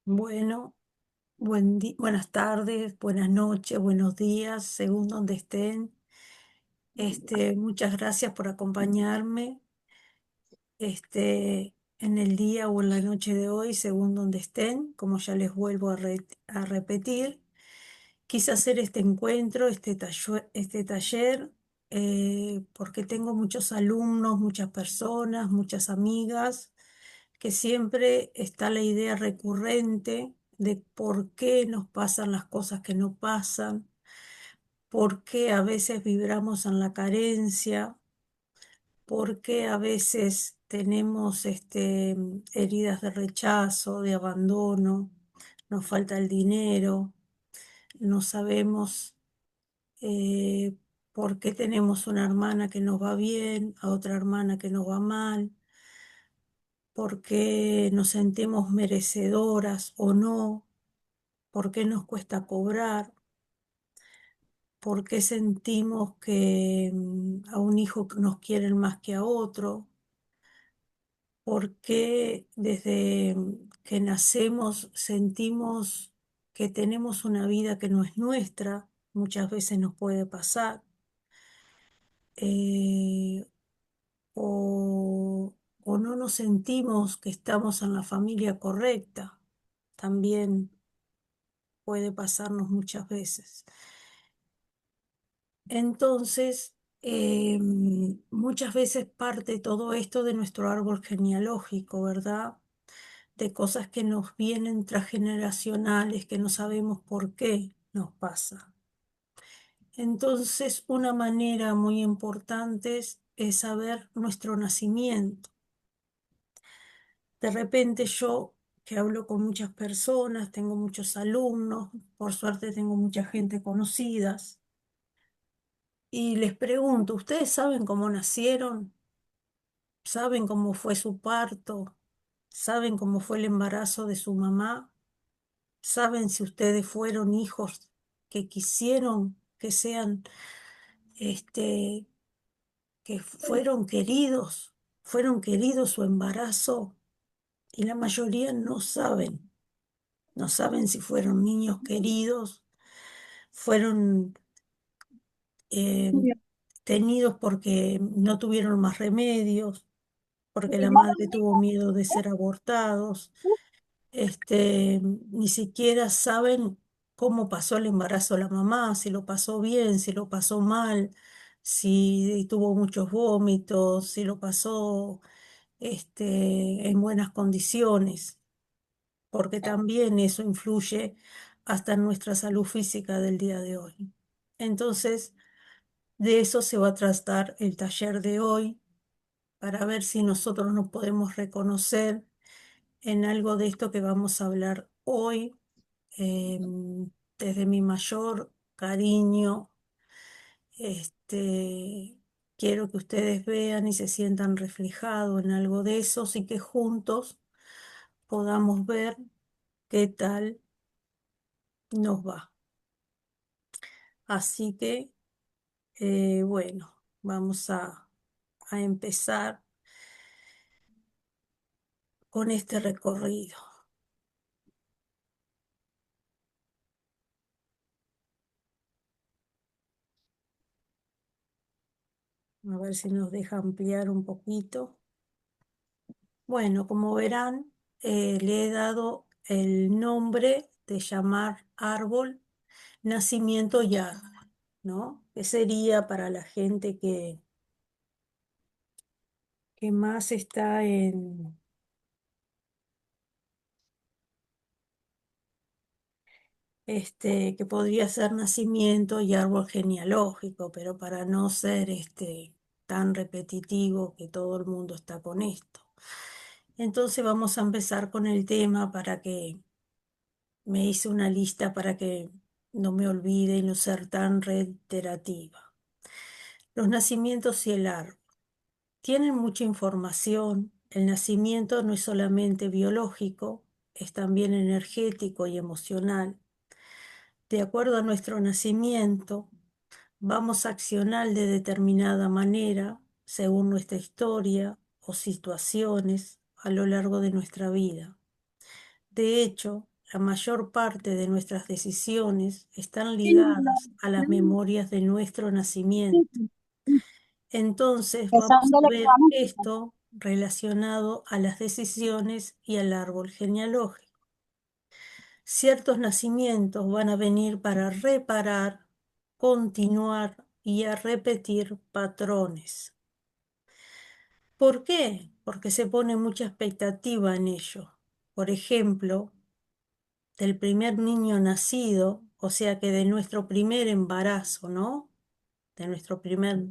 Bueno, buenas tardes, buenas noches, buenos días, según donde estén. Muchas gracias por acompañarme en el día o en la noche de hoy, según donde estén. Como ya les vuelvo a repetir, quise hacer este encuentro, este taller, porque tengo muchos alumnos, muchas personas, muchas amigas que siempre está la idea recurrente de por qué nos pasan las cosas que no pasan, por qué a veces vibramos en la carencia, por qué a veces tenemos heridas de rechazo, de abandono, nos falta el dinero, no sabemos eh, por qué tenemos una hermana que nos va bien, a otra hermana que nos va mal, por qué nos sentimos merecedoras o no, por qué nos cuesta cobrar, por qué sentimos que a un hijo nos quieren más que a otro, por qué desde que nacemos sentimos que tenemos una vida que no es nuestra, muchas veces nos puede pasar, eh, o, o no nos sentimos que estamos en la familia correcta, también puede pasarnos muchas veces. Entonces, muchas veces parte todo esto de nuestro árbol genealógico, ¿verdad? De cosas que nos vienen transgeneracionales, que no sabemos por qué nos pasa. Entonces, una manera muy importante es saber nuestro nacimiento. De repente yo, que hablo con muchas personas, tengo muchos alumnos, por suerte tengo mucha gente conocidas, y les pregunto, ¿ustedes saben cómo nacieron? ¿Saben cómo fue su parto? ¿Saben cómo fue el embarazo de su mamá? ¿Saben si ustedes fueron hijos que quisieron que sean, este, que fueron queridos su embarazo? Y la mayoría no saben, no saben si fueron niños queridos, fueron eh, tenidos porque no tuvieron más remedios, porque la madre tuvo miedo de ser abortados, ni siquiera saben cómo pasó el embarazo la mamá, si lo pasó bien, si lo pasó mal, si tuvo muchos vómitos, si lo pasó en buenas condiciones, porque también eso influye hasta en nuestra salud física del día de hoy. Entonces, de eso se va a tratar el taller de hoy, para ver si nosotros nos podemos reconocer en algo de esto que vamos a hablar hoy. Desde mi mayor cariño, este, quiero que ustedes vean y se sientan reflejados en algo de eso y que juntos podamos ver qué tal nos va. Así que, bueno, vamos a empezar con este recorrido. A ver si nos deja ampliar un poquito. Bueno, como verán, le he dado el nombre de llamar árbol nacimiento y árbol, ¿no? Que sería para la gente que más está que podría ser nacimiento y árbol genealógico, pero para no ser tan repetitivo que todo el mundo está con esto. Entonces vamos a empezar con el tema para que me hice una lista para que no me olvide y no ser tan reiterativa. Los nacimientos y el árbol. Tienen mucha información. El nacimiento no es solamente biológico, es también energético y emocional. De acuerdo a nuestro nacimiento, vamos a accionar de determinada manera según nuestra historia o situaciones a lo largo de nuestra vida. De hecho, la mayor parte de nuestras decisiones están Sí, ligadas a las memorias de nuestro nacimiento. Entonces que vamos son a del ver electrónico. esto relacionado a las decisiones y al árbol genealógico. Ciertos nacimientos van a venir para reparar, continuar y a repetir patrones. ¿Por qué? Porque se pone mucha expectativa en ello. Por ejemplo, del primer niño nacido, o sea que de nuestro primer embarazo, ¿no? De nuestro primer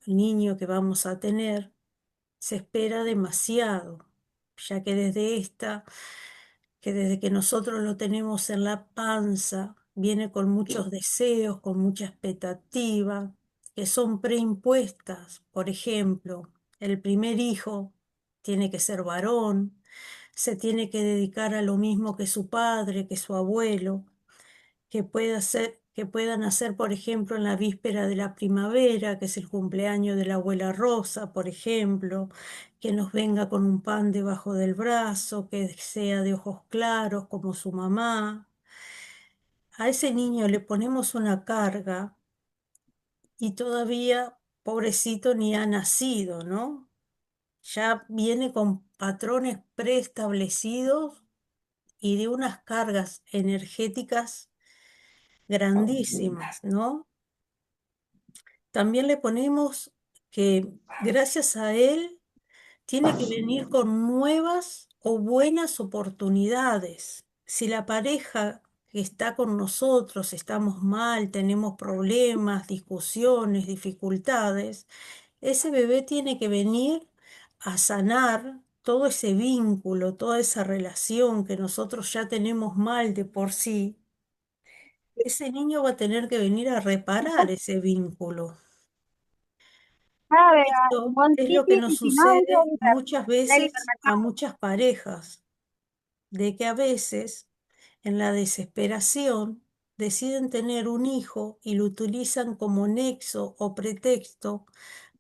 niño que vamos a tener, se espera demasiado, ya que desde que nosotros lo tenemos en la panza, viene con muchos deseos, con mucha expectativa, que son preimpuestas. Por ejemplo, el primer hijo tiene que ser varón, se tiene que dedicar a lo mismo que su padre, que su abuelo, que puedan hacer, por ejemplo, en la víspera de la primavera, que es el cumpleaños de la abuela Rosa, por ejemplo, que nos venga con un pan debajo del brazo, que sea de ojos claros como su mamá. A ese niño le ponemos una carga y todavía, pobrecito, ni ha nacido, ¿no? Ya viene con patrones preestablecidos y de unas cargas energéticas grandísimas, ¿no? También le ponemos que gracias a él tiene que venir con nuevas o buenas oportunidades. Si la pareja que está con nosotros estamos mal, tenemos problemas, discusiones, dificultades, ese bebé tiene que venir a sanar todo ese vínculo, toda esa relación que nosotros ya tenemos mal de por sí. Ese niño va a tener que venir a reparar ese vínculo. ¿Sabe? Esto Buon es lo que tipi nos di Tinaudio sucede muchas veces a dell'ipermercato. muchas parejas, de que a veces en la desesperación deciden tener un hijo y lo utilizan como nexo o pretexto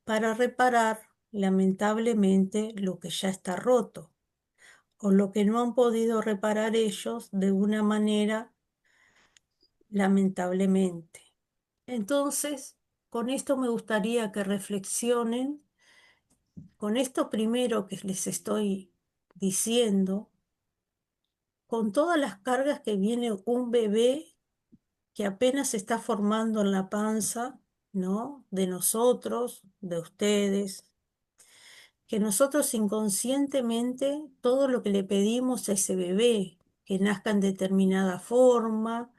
para reparar lamentablemente lo que ya está roto o lo que no han podido reparar ellos de una manera lamentablemente. Entonces, con esto me gustaría que reflexionen con esto primero que les estoy diciendo, con todas las cargas que viene un bebé que apenas se está formando en la panza, ¿no? De nosotros, de ustedes, que nosotros inconscientemente todo lo que le pedimos a ese bebé, que nazca en determinada forma,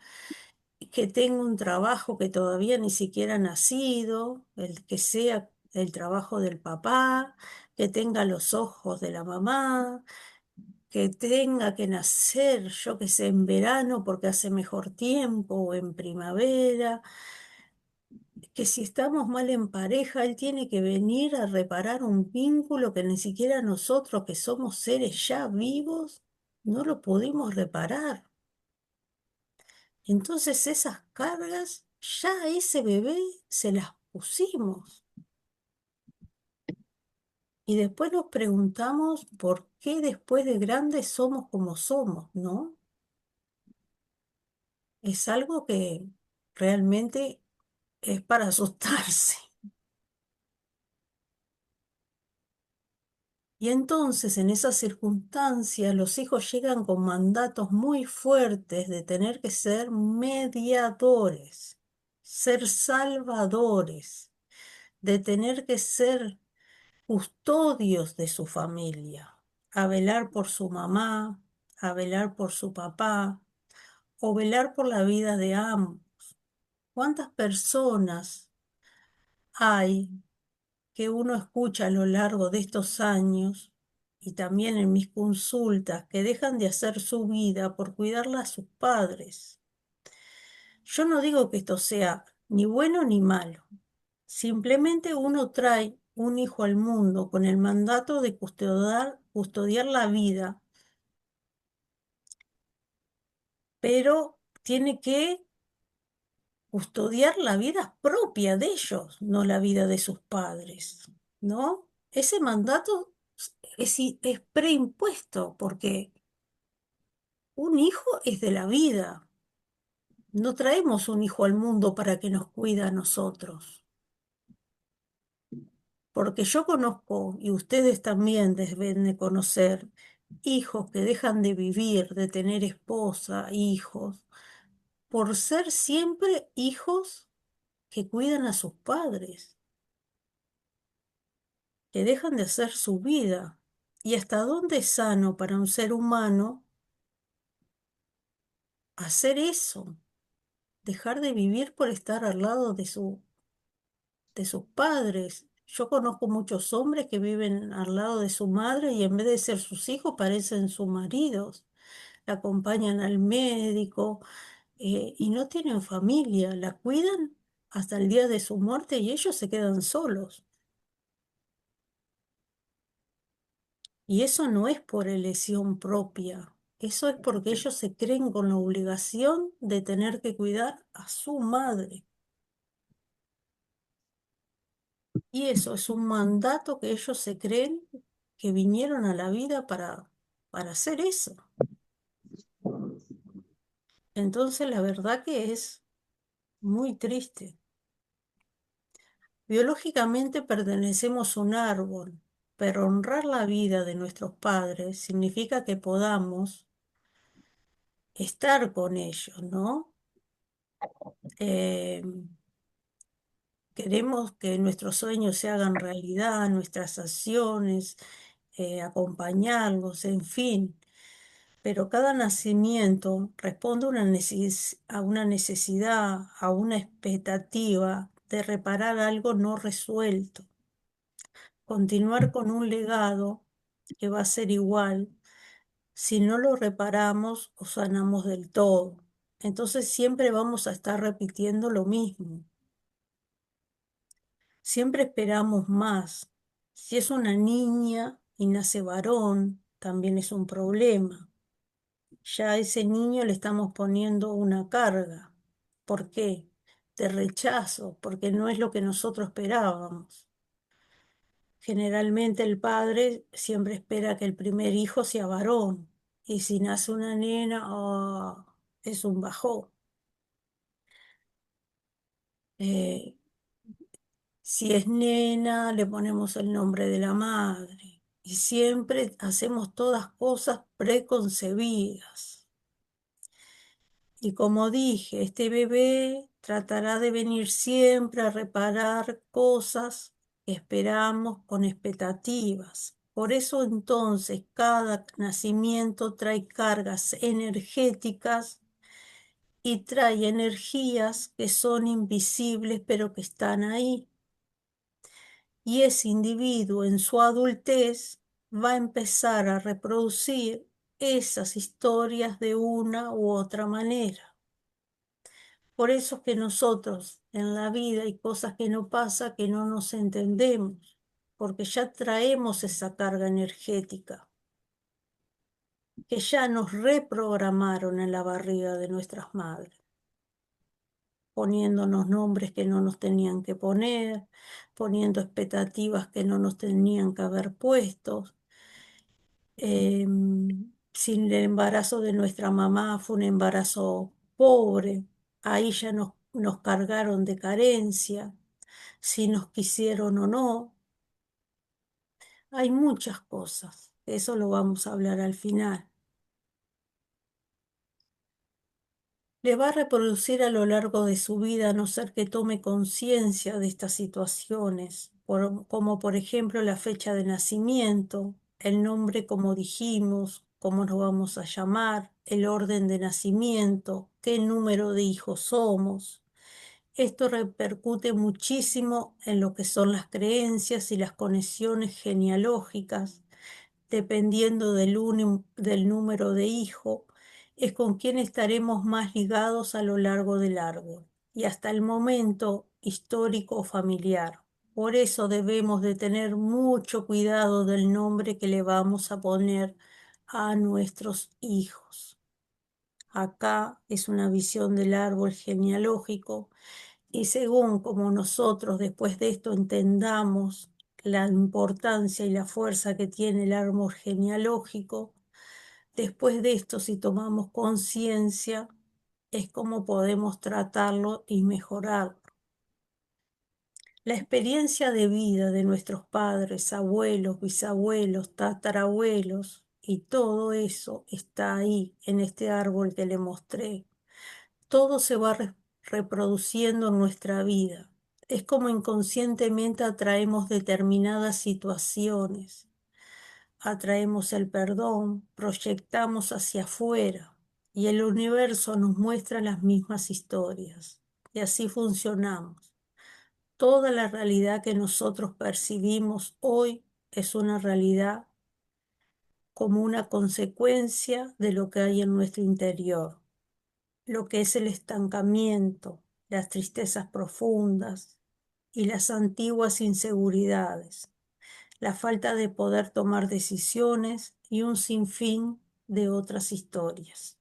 que tenga un trabajo que todavía ni siquiera ha nacido, el que sea el trabajo del papá, que tenga los ojos de la mamá, que tenga que nacer, yo que sé, en verano porque hace mejor tiempo o en primavera, que si estamos mal en pareja, él tiene que venir a reparar un vínculo que ni siquiera nosotros, que somos seres ya vivos, no lo pudimos reparar. Entonces esas cargas ya a ese bebé se las pusimos. Y después nos preguntamos por qué después de grandes somos como somos, ¿no? Es algo que realmente es para asustarse. Y entonces en esas circunstancias los hijos llegan con mandatos muy fuertes de tener que ser mediadores, ser salvadores, de tener que ser custodios de su familia, a velar por su mamá, a velar por su papá o velar por la vida de ambos. ¿Cuántas personas hay que uno escucha a lo largo de estos años y también en mis consultas que dejan de hacer su vida por cuidarla a sus padres? Yo no digo que esto sea ni bueno ni malo. Simplemente uno trae un hijo al mundo con el mandato de custodiar la vida, pero tiene que custodiar la vida propia de ellos, no la vida de sus padres, ¿no? Ese mandato es preimpuesto porque Un hijo es de la vida. No traemos un hijo al mundo para que nos cuide a nosotros. Porque yo conozco, y ustedes también deben de conocer, hijos que dejan de vivir, de tener esposa, hijos, por ser siempre hijos que cuidan a sus padres, que dejan de hacer su vida. ¿Y hasta dónde es sano para un ser humano hacer eso? Dejar de vivir por estar al lado de sus padres. Yo conozco muchos hombres que viven al lado de su madre y en vez de ser sus hijos parecen sus maridos. La acompañan al médico y no tienen familia, la cuidan hasta el día de su muerte y ellos se quedan solos. Y eso no es por elección propia, eso es porque ellos se creen con la obligación de tener que cuidar a su madre. Y eso es un mandato que ellos se creen que vinieron a la vida para hacer eso. Entonces la verdad que es muy triste. Biológicamente pertenecemos a un árbol, pero honrar la vida de nuestros padres significa que podamos estar con ellos, ¿no? Eh, Queremos que nuestros sueños se hagan realidad, nuestras acciones, acompañarlos, en fin. Pero cada nacimiento responde a a una necesidad, a una expectativa de reparar algo no resuelto, continuar con un legado que va a ser igual si no lo reparamos o sanamos del todo. Entonces siempre vamos a estar repitiendo lo mismo. Siempre esperamos más. Si es una niña y nace varón, también es un problema. Ya a ese niño le estamos poniendo una carga. ¿Por qué? De rechazo, porque no es lo que nosotros esperábamos. Generalmente el padre siempre espera que el primer hijo sea varón, y si nace una nena, es un bajón. Eh, si es nena, le ponemos el nombre de la madre, y siempre hacemos todas cosas preconcebidas. Y como dije, este bebé tratará de venir siempre a reparar cosas que esperamos con expectativas. Por eso entonces cada nacimiento trae cargas energéticas y trae energías que son invisibles pero que están ahí. Y ese individuo en su adultez va a empezar a reproducir esas historias de una u otra manera. Por eso es que nosotros en la vida hay cosas que no pasa que no nos entendemos, porque ya traemos esa carga energética, que ya nos reprogramaron en la barriga de nuestras madres, poniéndonos nombres que no nos tenían que poner, poniendo expectativas que no nos tenían que haber puesto. Si el embarazo de nuestra mamá fue un embarazo pobre, ahí ya nos cargaron de carencia, si nos quisieron o no. Hay muchas cosas, eso lo vamos a hablar al final. Le va a reproducir a lo largo de su vida a no ser que tome conciencia de estas situaciones, como por ejemplo la fecha de nacimiento, el nombre como dijimos, cómo nos vamos a llamar, el orden de nacimiento, qué número de hijos somos. Esto repercute muchísimo en lo que son las creencias y las conexiones genealógicas dependiendo del número de hijo, es con quien estaremos más ligados a lo largo del árbol y hasta el momento histórico o familiar. Por eso debemos de tener mucho cuidado del nombre que le vamos a poner a nuestros hijos. Acá es una visión del árbol genealógico y según como nosotros después de esto entendamos la importancia y la fuerza que tiene el árbol genealógico, Después de esto, si tomamos conciencia, es como podemos tratarlo y mejorarlo. La experiencia de vida de nuestros padres, abuelos, bisabuelos, tatarabuelos, y todo eso está ahí, en este árbol que le mostré. Todo se va reproduciendo en nuestra vida. Es como inconscientemente atraemos determinadas situaciones, atraemos el perdón, proyectamos hacia afuera y el universo nos muestra las mismas historias. Y así funcionamos. Toda la realidad que nosotros percibimos hoy es una realidad como una consecuencia de lo que hay en nuestro interior, lo que es el estancamiento, las tristezas profundas y las antiguas inseguridades, la falta de poder tomar decisiones y un sinfín de otras historias.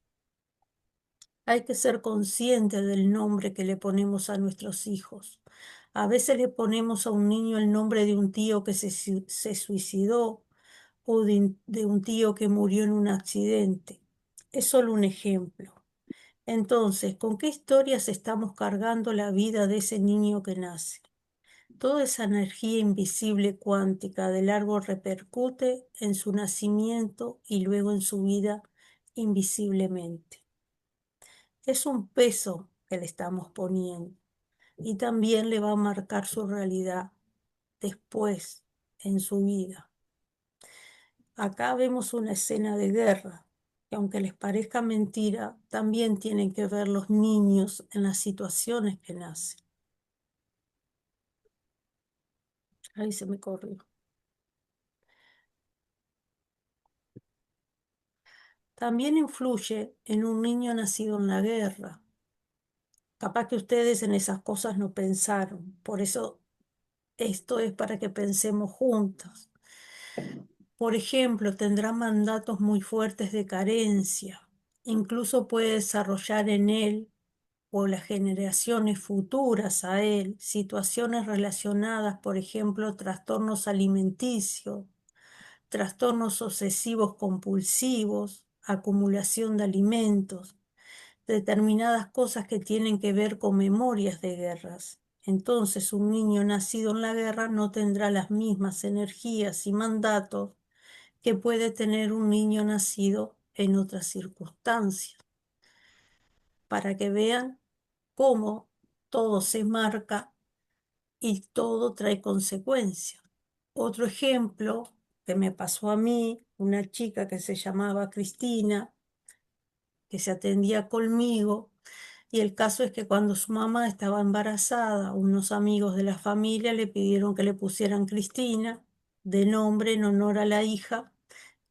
Hay que ser consciente del nombre que le ponemos a nuestros hijos. A veces le ponemos a un niño el nombre de un tío que se suicidó o de un tío que murió en un accidente. Es solo un ejemplo. Entonces, ¿con qué historias estamos cargando la vida de ese niño que nace? Toda esa energía invisible cuántica del árbol repercute en su nacimiento y luego en su vida invisiblemente. Es un peso que le estamos poniendo y también le va a marcar su realidad después en su vida. Acá vemos una escena de guerra, que aunque les parezca mentira, también tienen que ver los niños en las situaciones que nacen. Ahí se me corrió. También influye en un niño nacido en la guerra. Capaz que ustedes en esas cosas no pensaron, por eso esto es para que pensemos juntos. Por ejemplo, tendrá mandatos muy fuertes de carencia. Incluso puede desarrollar en él o las generaciones futuras a él situaciones relacionadas, por ejemplo, trastornos alimenticios, trastornos obsesivos compulsivos, acumulación de alimentos, determinadas cosas que tienen que ver con memorias de guerras. Entonces, un niño nacido en la guerra no tendrá las mismas energías y mandatos que puede tener un niño nacido en otras circunstancias, para que vean cómo todo se marca y todo trae consecuencias. Otro ejemplo que me pasó a mí, una chica que se llamaba Cristina, que se atendía conmigo, y el caso es que cuando su mamá estaba embarazada, unos amigos de la familia le pidieron que le pusieran Cristina, de nombre en honor a la hija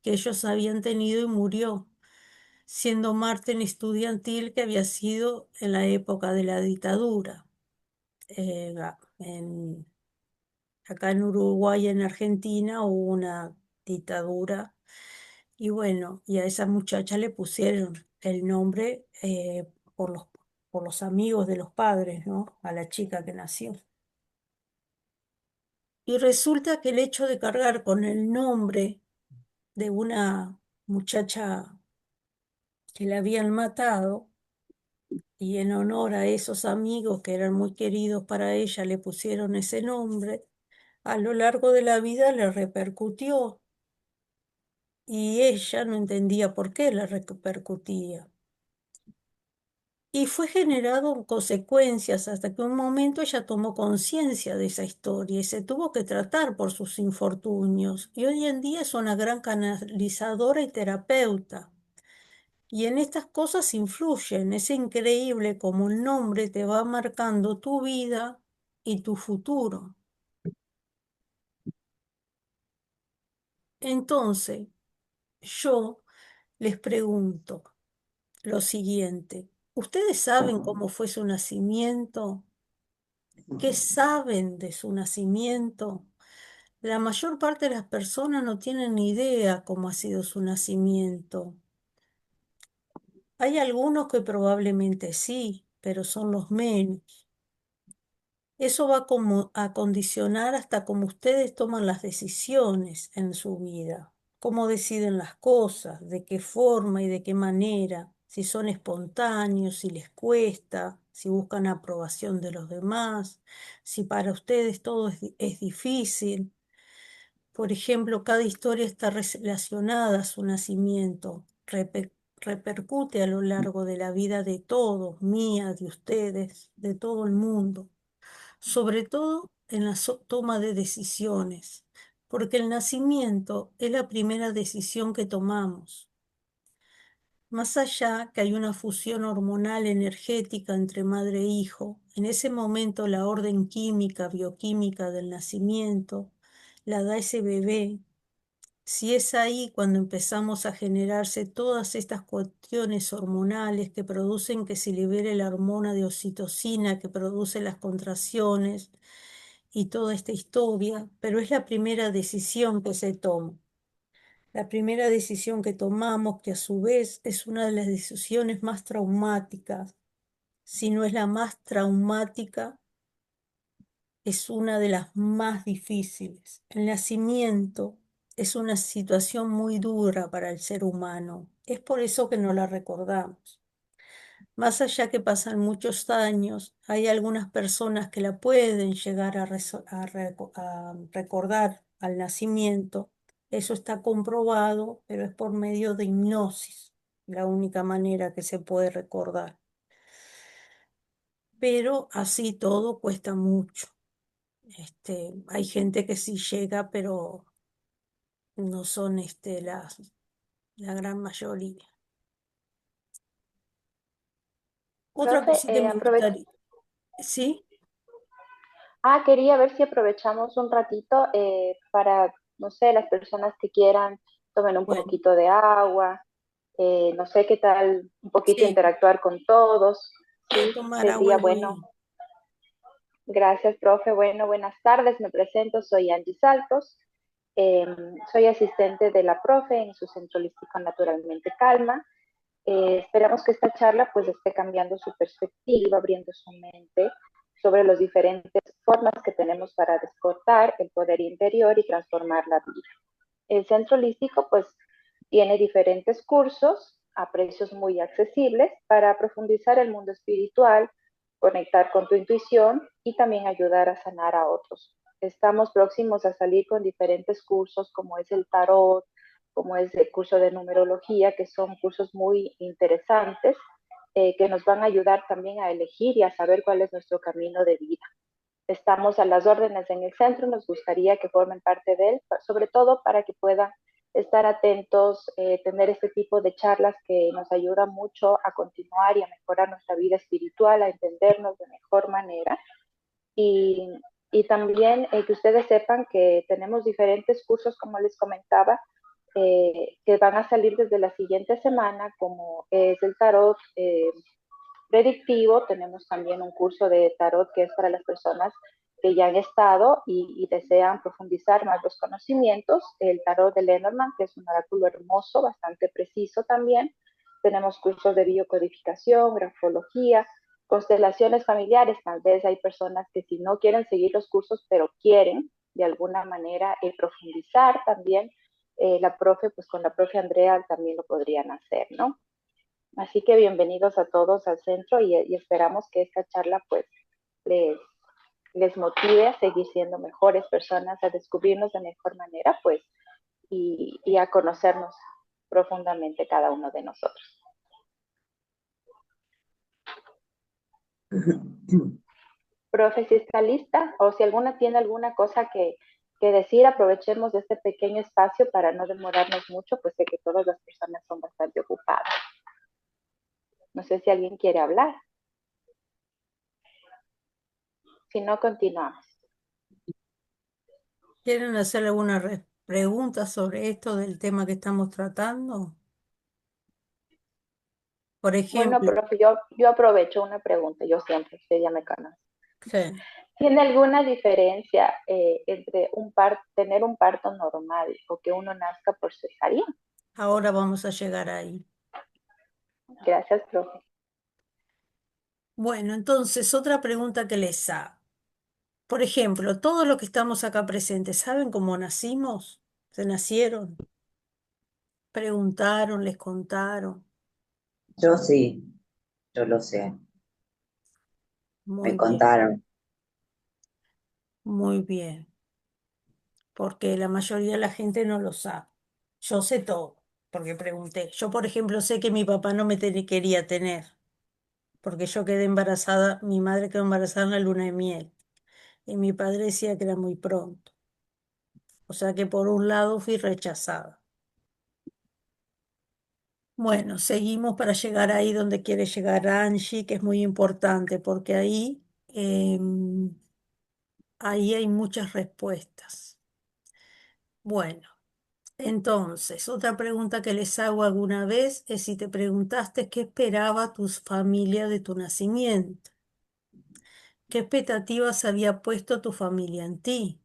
que ellos habían tenido y murió, siendo Marten estudiantil que había sido en la época de la dictadura. Acá en Uruguay, en Argentina, hubo una dictadura y bueno, y a esa muchacha le pusieron el nombre por por los amigos de los padres, ¿no? A la chica que nació. Y resulta que el hecho de cargar con el nombre de una muchacha que la habían matado y en honor a esos amigos que eran muy queridos para ella le pusieron ese nombre, a lo largo de la vida le repercutió y ella no entendía por qué le repercutía. Y fue generado consecuencias hasta que un momento ella tomó conciencia de esa historia y se tuvo que tratar por sus infortunios. Y hoy en día es una gran canalizadora y terapeuta. Y en estas cosas influyen. Es increíble cómo el nombre te va marcando tu vida y tu futuro. Entonces, yo les pregunto lo siguiente. ¿Ustedes saben cómo fue su nacimiento? ¿Qué saben de su nacimiento? La mayor parte de las personas no tienen ni idea cómo ha sido su nacimiento. Hay algunos que probablemente sí, pero son los menos. Eso va como a condicionar hasta cómo ustedes toman las decisiones en su vida, cómo deciden las cosas, de qué forma y de qué manera, si son espontáneos, si les cuesta, si buscan aprobación de los demás, si para ustedes todo es difícil. Por ejemplo, cada historia está relacionada a su nacimiento, repercute a lo largo de la vida de todos, mía, de ustedes, de todo el mundo, sobre todo en la toma de decisiones, porque el nacimiento es la primera decisión que tomamos. Más allá que hay una fusión hormonal energética entre madre e hijo, en ese momento la orden química, bioquímica del nacimiento la da ese bebé. Si es ahí cuando empezamos a generarse todas estas cuestiones hormonales que producen que se libere la hormona de oxitocina que produce las contracciones y toda esta historia, pero es la primera decisión que se toma. La primera decisión que tomamos, que a su vez es una de las decisiones más traumáticas, si no es la más traumática, es una de las más difíciles. El nacimiento es una situación muy dura para el ser humano. Es por eso que no la recordamos. Más allá que pasan muchos años, hay algunas personas que la pueden llegar a recordar al nacimiento. Eso está comprobado, pero es por medio de hipnosis, la única manera que se puede recordar. Pero así todo cuesta mucho. Hay gente que sí llega, pero no son la gran mayoría. Otra Profe, cosa que me gustaría, ¿sí? quería ver si aprovechamos un ratito para, no sé, las personas que quieran, tomen un Bueno, poquito de agua, no sé qué tal, un poquito sí, interactuar con todos, voy a sí, tomar agua sería y bueno. voy. Gracias, profe. Bueno, buenas tardes, me presento, soy Angie Saltos, eh, soy asistente de la profe en su centro holístico Naturalmente Calma. Esperamos que esta charla pues esté cambiando su perspectiva, abriendo su mente sobre las diferentes formas que tenemos para despertar el poder interior y transformar la vida. El centro holístico pues tiene diferentes cursos a precios muy accesibles para profundizar el mundo espiritual, conectar con tu intuición y también ayudar a sanar a otros. Estamos próximos a salir con diferentes cursos como es el tarot, como es el curso de numerología, que son cursos muy interesantes que nos van a ayudar también a elegir y a saber cuál es nuestro camino de vida. Estamos a las órdenes en el centro, nos gustaría que formen parte de él, sobre todo para que puedan estar atentos, tener este tipo de charlas que nos ayudan mucho a continuar y a mejorar nuestra vida espiritual, a entendernos de mejor manera. Y, y también que ustedes sepan que tenemos diferentes cursos, como les comentaba, que van a salir desde la siguiente semana, como es el tarot predictivo. Tenemos también un curso de tarot que es para las personas que ya han estado y desean profundizar más los conocimientos. El tarot de Lenormand, que es un oráculo hermoso, bastante preciso también. Tenemos cursos de biocodificación, grafología, constelaciones familiares. Tal vez hay personas que si no quieren seguir los cursos, pero quieren de alguna manera profundizar también. La profe, pues con la profe Andrea también lo podrían hacer, ¿no? Así que bienvenidos a todos al centro y esperamos que esta charla pues les, les motive a seguir siendo mejores personas, a descubrirnos de mejor manera pues y a conocernos profundamente cada uno de nosotros. Profe, si está lista o si alguna tiene alguna cosa que decir, aprovechemos de este pequeño espacio para no demorarnos mucho, pues sé que todas las personas son bastante ocupadas. No sé si alguien quiere hablar, si no, continuamos. ¿Quieren hacer alguna pregunta sobre esto del tema que estamos tratando? Por Bueno, ejemplo, profe, yo aprovecho una pregunta, yo siempre, usted ya me conoce. sí, ¿Tiene alguna diferencia entre tener un parto normal o que uno nazca por cesárea? ahora vamos a llegar ahí. Gracias, profe. Bueno, entonces, otra pregunta que les hago. Por ejemplo, todos los que estamos acá presentes, ¿saben cómo nacimos? ¿Se nacieron? Preguntaron, les contaron. Yo sí, yo lo sé, me Muy bien, contaron. muy bien. Porque la mayoría de la gente no lo sabe. Yo sé todo, porque pregunté. Yo, por ejemplo, sé que mi papá no me quería tener, porque yo quedé embarazada, mi madre quedó embarazada en la luna de miel, y mi padre decía que era muy pronto. O sea que por un lado fui rechazada. Bueno, seguimos para llegar ahí donde quiere llegar Angie, que es muy importante, porque ahí hay muchas respuestas. Bueno. Entonces, otra pregunta que les hago alguna vez es si te preguntaste qué esperaba tu familia de tu nacimiento, qué expectativas había puesto tu familia en ti.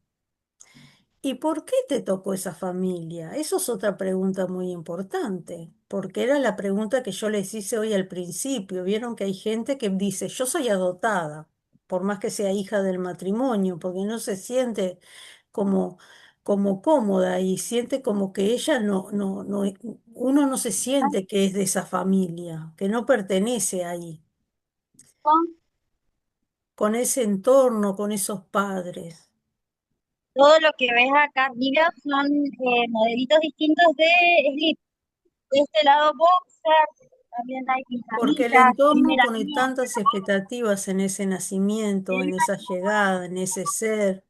¿Y por qué te tocó esa familia? Eso es otra pregunta muy importante, porque era la pregunta que yo les hice hoy al principio. Vieron que hay gente que dice, yo soy adoptada, por más que sea hija del matrimonio, porque no se siente como, como cómoda y siente como que ella uno no se siente que es de esa familia, que no pertenece ahí, con ese entorno, con esos padres. Todo lo que ves acá arriba son modelitos distintos de slip. De este lado boxer, también hay Porque el pijamitas, entorno primeras pone mías. tantas expectativas en ese nacimiento, en esa llegada, en ese ser.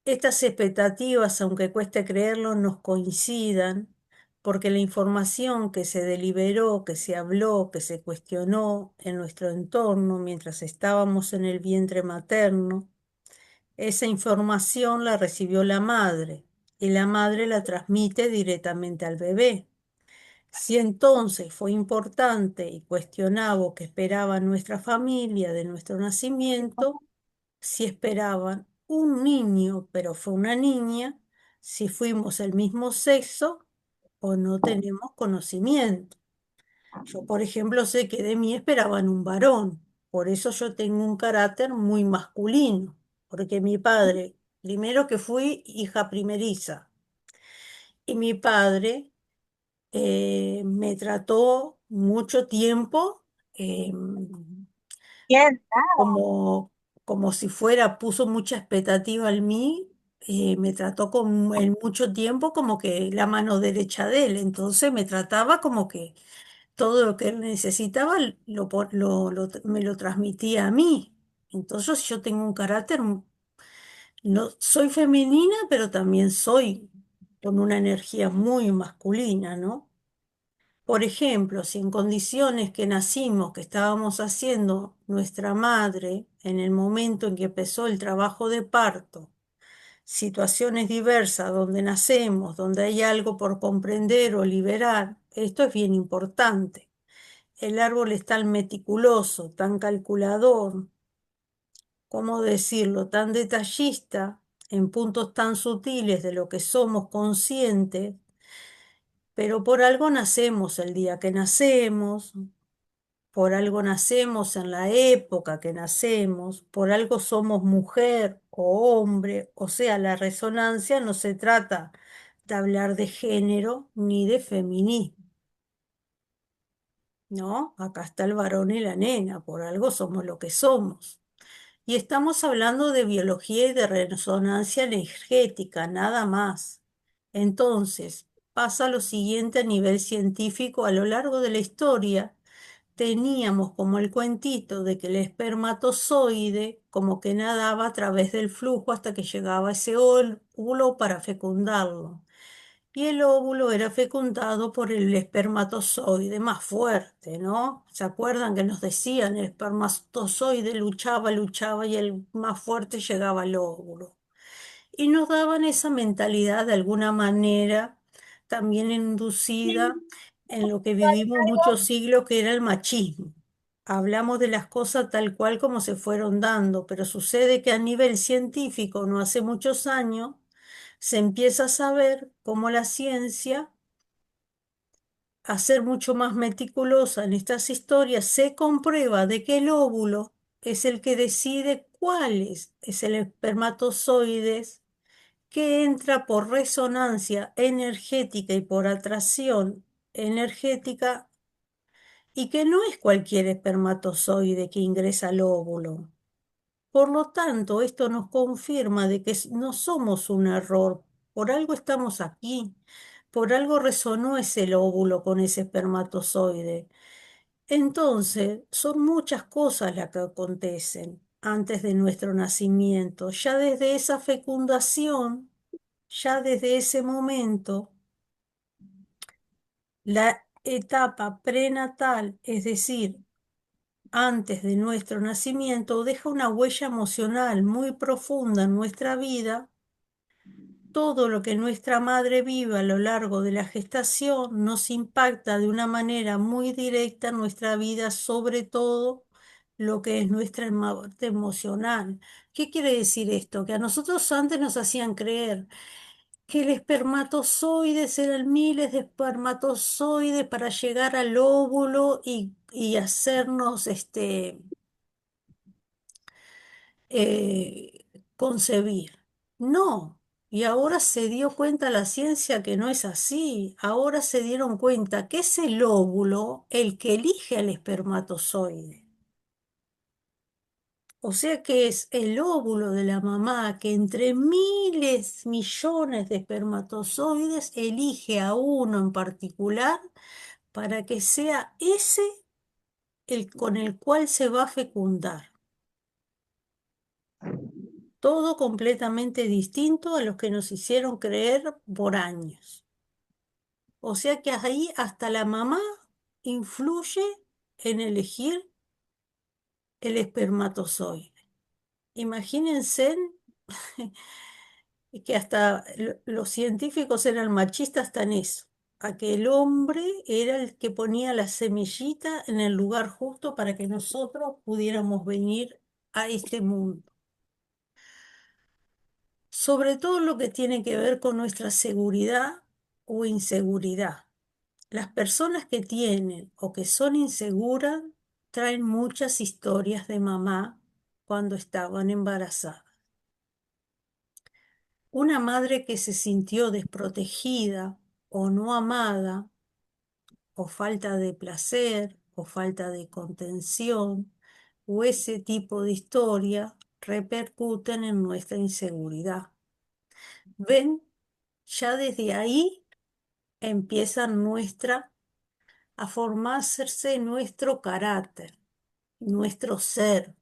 Estas expectativas, aunque cueste creerlo, nos coincidan, porque la información que se deliberó, que se habló, que se cuestionó en nuestro entorno mientras estábamos en el vientre materno, esa información la recibió la madre y la madre la transmite directamente al bebé. Si entonces fue importante y cuestionaba que esperaba nuestra familia de nuestro nacimiento, si esperaban un niño, pero fue una niña, si fuimos el mismo sexo o no tenemos conocimiento. Yo, por ejemplo, sé que de mí esperaban un varón, por eso yo tengo un carácter muy masculino, porque mi padre, primero que fui hija primeriza, y mi padre me trató mucho tiempo Bien, como, como si fuera, puso mucha expectativa en mí, me trató en mucho tiempo como que la mano derecha de él, entonces me trataba como que todo lo que él necesitaba me lo transmitía a mí. Entonces yo tengo un carácter, no soy femenina, pero también soy con una energía muy masculina, ¿no? Por ejemplo, si en condiciones que nacimos, que estábamos haciendo nuestra madre en el momento en que empezó el trabajo de parto, situaciones diversas donde nacemos, donde hay algo por comprender o liberar, esto es bien importante. El árbol es tan meticuloso, tan calculador, ¿cómo decirlo?, tan detallista en puntos tan sutiles de lo que somos conscientes, pero por algo nacemos el día que nacemos, por algo nacemos en la época que nacemos, por algo somos mujer o hombre, o sea, la resonancia no se trata de hablar de género ni de feminismo, ¿no? Acá está el varón y la nena, por algo somos lo que somos. Y estamos hablando de biología y de resonancia energética, nada más. Entonces, pasa lo siguiente a nivel científico a lo largo de la historia. Teníamos como el cuentito de que el espermatozoide como que nadaba a través del flujo hasta que llegaba a ese óvulo para fecundarlo. Y el óvulo era fecundado por el espermatozoide más fuerte, ¿no? ¿Se acuerdan que nos decían el espermatozoide luchaba, luchaba y el más fuerte llegaba al óvulo? Y nos daban esa mentalidad de alguna manera también inducida en lo que vivimos muchos siglos, que era el machismo. Hablamos de las cosas tal cual como se fueron dando, pero sucede que a nivel científico, no hace muchos años, se empieza a saber cómo la ciencia, a ser mucho más meticulosa en estas historias, se comprueba de que el óvulo es el que decide cuál es el espermatozoide que entra por resonancia energética y por atracción energética y que no es cualquier espermatozoide que ingresa al óvulo. Por lo tanto, esto nos confirma de que no somos un error. Por algo estamos aquí. Por algo resonó ese óvulo con ese espermatozoide. Entonces, son muchas cosas las que acontecen antes de nuestro nacimiento. Ya desde esa fecundación, ya desde ese momento, la etapa prenatal, es decir, antes de nuestro nacimiento, deja una huella emocional muy profunda en nuestra vida. Todo lo que nuestra madre vive a lo largo de la gestación nos impacta de una manera muy directa en nuestra vida, sobre todo lo que es nuestra parte emocional. ¿Qué quiere decir esto? Que a nosotros antes nos hacían creer que el espermatozoides eran miles de espermatozoides para llegar al óvulo y hacernos concebir. No, y ahora se dio cuenta la ciencia que no es así. Ahora se dieron cuenta que es el óvulo el que elige al espermatozoide. O sea que es el óvulo de la mamá que entre miles, millones de espermatozoides elige a uno en particular para que sea ese el con el cual se va a fecundar. Todo completamente distinto a los que nos hicieron creer por años. O sea que ahí hasta la mamá influye en elegir el espermatozoide. Imagínense que hasta los científicos eran machistas hasta en eso, a que el hombre era el que ponía la semillita en el lugar justo para que nosotros pudiéramos venir a este mundo. Sobre todo lo que tiene que ver con nuestra seguridad o inseguridad. Las personas que tienen o que son inseguras traen muchas historias de mamá cuando estaban embarazadas. Una madre que se sintió desprotegida o no amada, o falta de placer, o falta de contención, o ese tipo de historia repercuten en nuestra inseguridad. ¿Ven? Ya desde ahí empieza a formarse nuestro carácter, nuestro ser.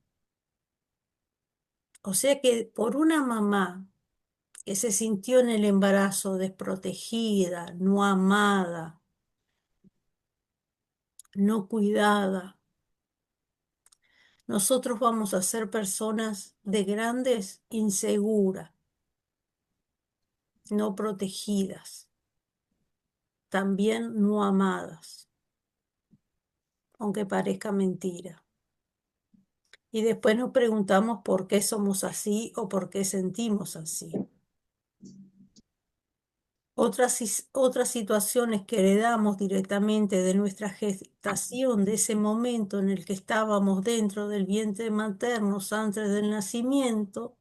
O sea que por una mamá que se sintió en el embarazo desprotegida, no amada, no cuidada, nosotros vamos a ser personas de grandes inseguras, no protegidas, también no amadas, aunque parezca mentira. Y después nos preguntamos por qué somos así o por qué sentimos así. Otras situaciones que heredamos directamente de nuestra gestación, de ese momento en el que estábamos dentro del vientre materno antes del nacimiento,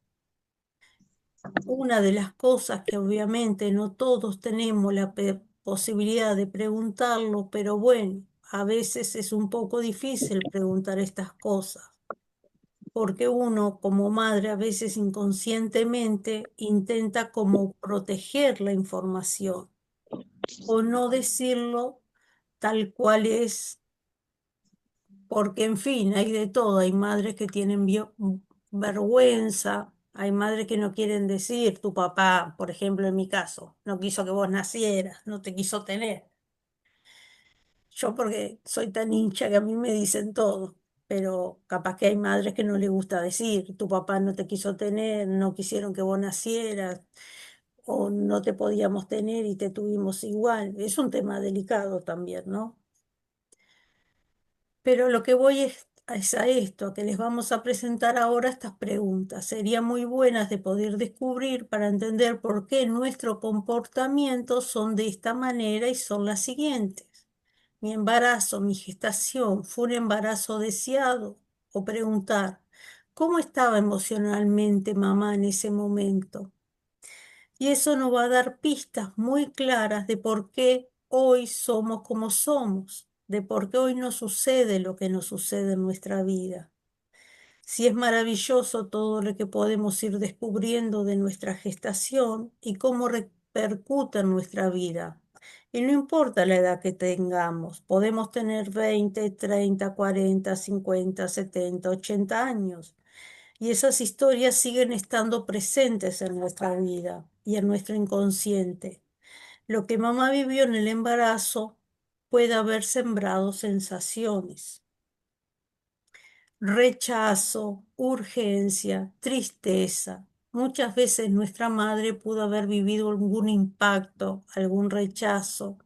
una de las cosas que obviamente no todos tenemos la posibilidad de preguntarlo, pero bueno, a veces es un poco difícil preguntar estas cosas, porque uno como madre a veces inconscientemente intenta como proteger la información o no decirlo tal cual es, porque en fin, hay de todo, hay madres que tienen vergüenza, hay madres que no quieren decir, tu papá, por ejemplo, en mi caso, no quiso que vos nacieras, no te quiso tener. Yo porque soy tan hincha que a mí me dicen todo, pero capaz que hay madres que no les gusta decir, tu papá no te quiso tener, no quisieron que vos nacieras, o no te podíamos tener y te tuvimos igual. Es un tema delicado también, ¿no? Pero lo que voy es a esto, que les vamos a presentar ahora estas preguntas. Serían muy buenas de poder descubrir para entender por qué nuestros comportamientos son de esta manera y son las siguientes. Mi embarazo, mi gestación, ¿fue un embarazo deseado? O preguntar, ¿cómo estaba emocionalmente mamá en ese momento? Y eso nos va a dar pistas muy claras de por qué hoy somos como somos, de por qué hoy nos sucede lo que nos sucede en nuestra vida. Si es maravilloso todo lo que podemos ir descubriendo de nuestra gestación y cómo repercute en nuestra vida. Y no importa la edad que tengamos, podemos tener 20, 30, 40, 50, 70, 80 años. Y esas historias siguen estando presentes en nuestra vida y en nuestro inconsciente. Lo que mamá vivió en el embarazo puede haber sembrado sensaciones: rechazo, urgencia, tristeza. Muchas veces nuestra madre pudo haber vivido algún impacto, algún rechazo,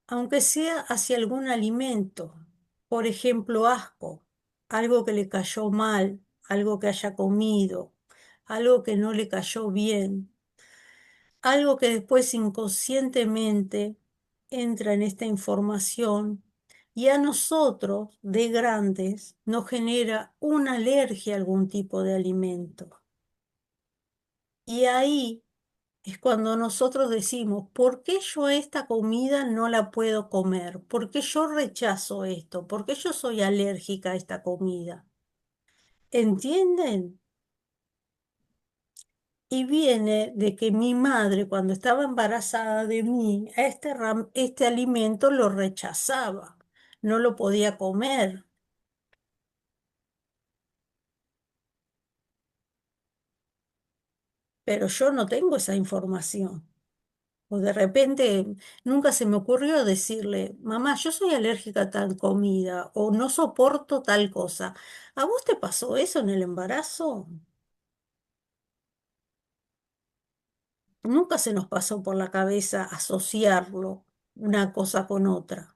aunque sea hacia algún alimento. Por ejemplo, asco, algo que le cayó mal, algo que haya comido, algo que no le cayó bien, algo que después inconscientemente entra en esta información y a nosotros, de grandes, nos genera una alergia a algún tipo de alimento. Y ahí es cuando nosotros decimos: ¿por qué yo esta comida no la puedo comer? ¿Por qué yo rechazo esto? ¿Por qué yo soy alérgica a esta comida? ¿Entienden? Y viene de que mi madre, cuando estaba embarazada de mí, a este alimento lo rechazaba, no lo podía comer, pero yo no tengo esa información. O de repente nunca se me ocurrió decirle: mamá, yo soy alérgica a tal comida o no soporto tal cosa. ¿A vos te pasó eso en el embarazo? Nunca se nos pasó por la cabeza asociarlo una cosa con otra,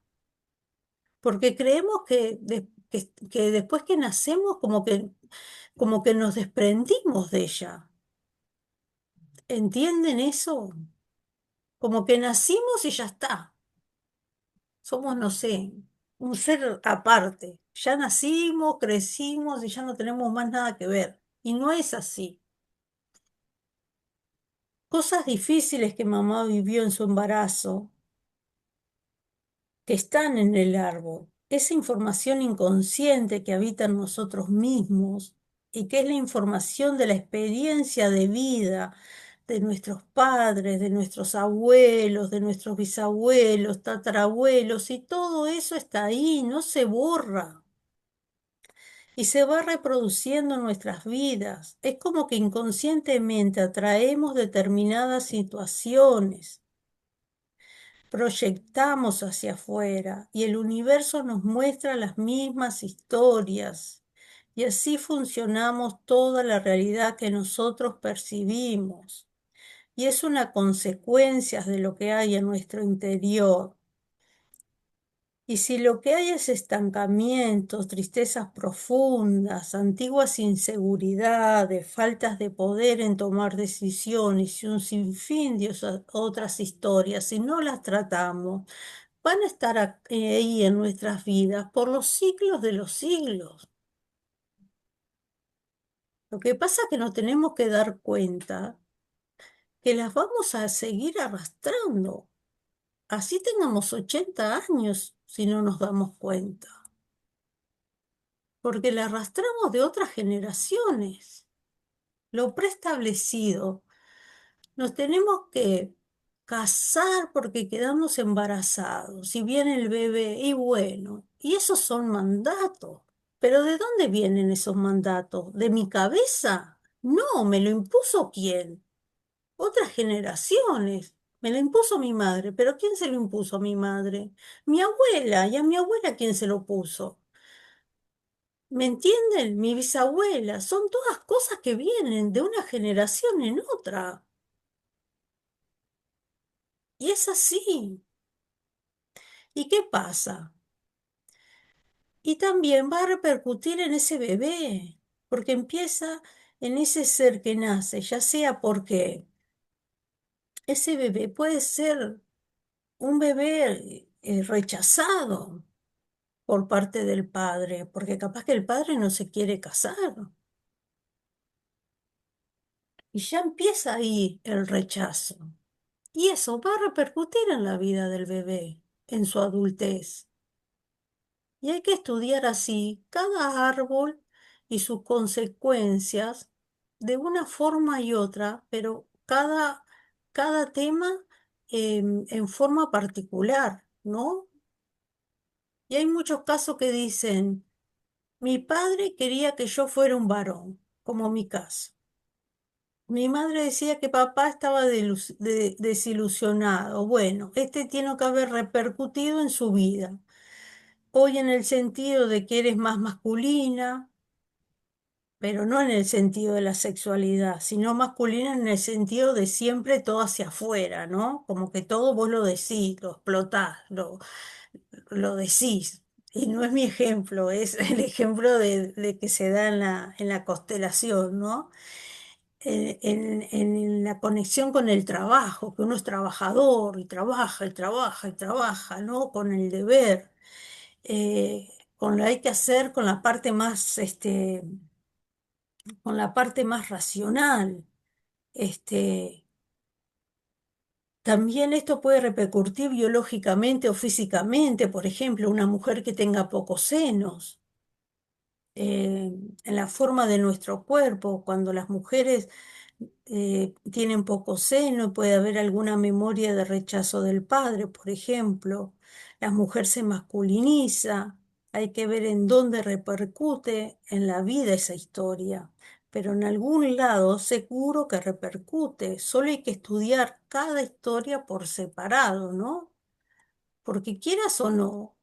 porque creemos que después que nacemos como que nos desprendimos de ella. ¿Entienden eso? Como que nacimos y ya está. Somos, no sé, un ser aparte. Ya nacimos, crecimos y ya no tenemos más nada que ver. Y no es así. Cosas difíciles que mamá vivió en su embarazo, que están en el árbol, esa información inconsciente que habita en nosotros mismos y que es la información de la experiencia de vida de nuestros padres, de nuestros abuelos, de nuestros bisabuelos, tatarabuelos, y todo eso está ahí, no se borra. Y se va reproduciendo en nuestras vidas. Es como que inconscientemente atraemos determinadas situaciones, proyectamos hacia afuera y el universo nos muestra las mismas historias. Y así funcionamos toda la realidad que nosotros percibimos. Y es una consecuencia de lo que hay en nuestro interior. Y si lo que hay es estancamientos, tristezas profundas, antiguas inseguridades, faltas de poder en tomar decisiones y un sinfín de otras historias, si no las tratamos, van a estar ahí en nuestras vidas por los siglos de los siglos. Lo que pasa es que nos tenemos que dar cuenta que las vamos a seguir arrastrando. Así tengamos 80 años si no nos damos cuenta, porque la arrastramos de otras generaciones. Lo preestablecido, nos tenemos que casar porque quedamos embarazados y viene el bebé y bueno, y esos son mandatos. Pero ¿de dónde vienen esos mandatos? ¿De mi cabeza? No, ¿me lo impuso quién? Otras generaciones. Me lo impuso mi madre, pero ¿quién se lo impuso a mi madre? Mi abuela, ¿y a mi abuela quién se lo puso? ¿Me entienden? Mi bisabuela. Son todas cosas que vienen de una generación en otra. Y es así. ¿Y qué pasa? Y también va a repercutir en ese bebé, porque empieza en ese ser que nace, ya sea porque ese bebé puede ser un bebé rechazado por parte del padre, porque capaz que el padre no se quiere casar. Y ya empieza ahí el rechazo. Y eso va a repercutir en la vida del bebé, en su adultez. Y hay que estudiar así cada árbol y sus consecuencias de una forma y otra, pero cada tema en forma particular, ¿no? Y hay muchos casos que dicen, mi padre quería que yo fuera un varón, como mi caso. Mi madre decía que papá estaba desilusionado. Bueno, este tiene que haber repercutido en su vida. Hoy en el sentido de que eres más masculina, pero no en el sentido de la sexualidad, sino masculina en el sentido de siempre todo hacia afuera, ¿no? Como que todo vos lo decís, lo explotás, lo decís. Y no es mi ejemplo, es el ejemplo de que se da en la constelación, ¿no? En la conexión con el trabajo, que uno es trabajador y trabaja y trabaja y trabaja, ¿no? Con el deber, con lo hay que hacer con la parte más, con la parte más racional. Este, también esto puede repercutir biológicamente o físicamente, por ejemplo, una mujer que tenga pocos senos, eh, en la forma de nuestro cuerpo, cuando las mujeres tienen poco seno, puede haber alguna memoria de rechazo del padre, por ejemplo. La mujer se masculiniza, hay que ver en dónde repercute en la vida esa historia, pero en algún lado seguro que repercute, solo hay que estudiar cada historia por separado, ¿no? Porque quieras o no,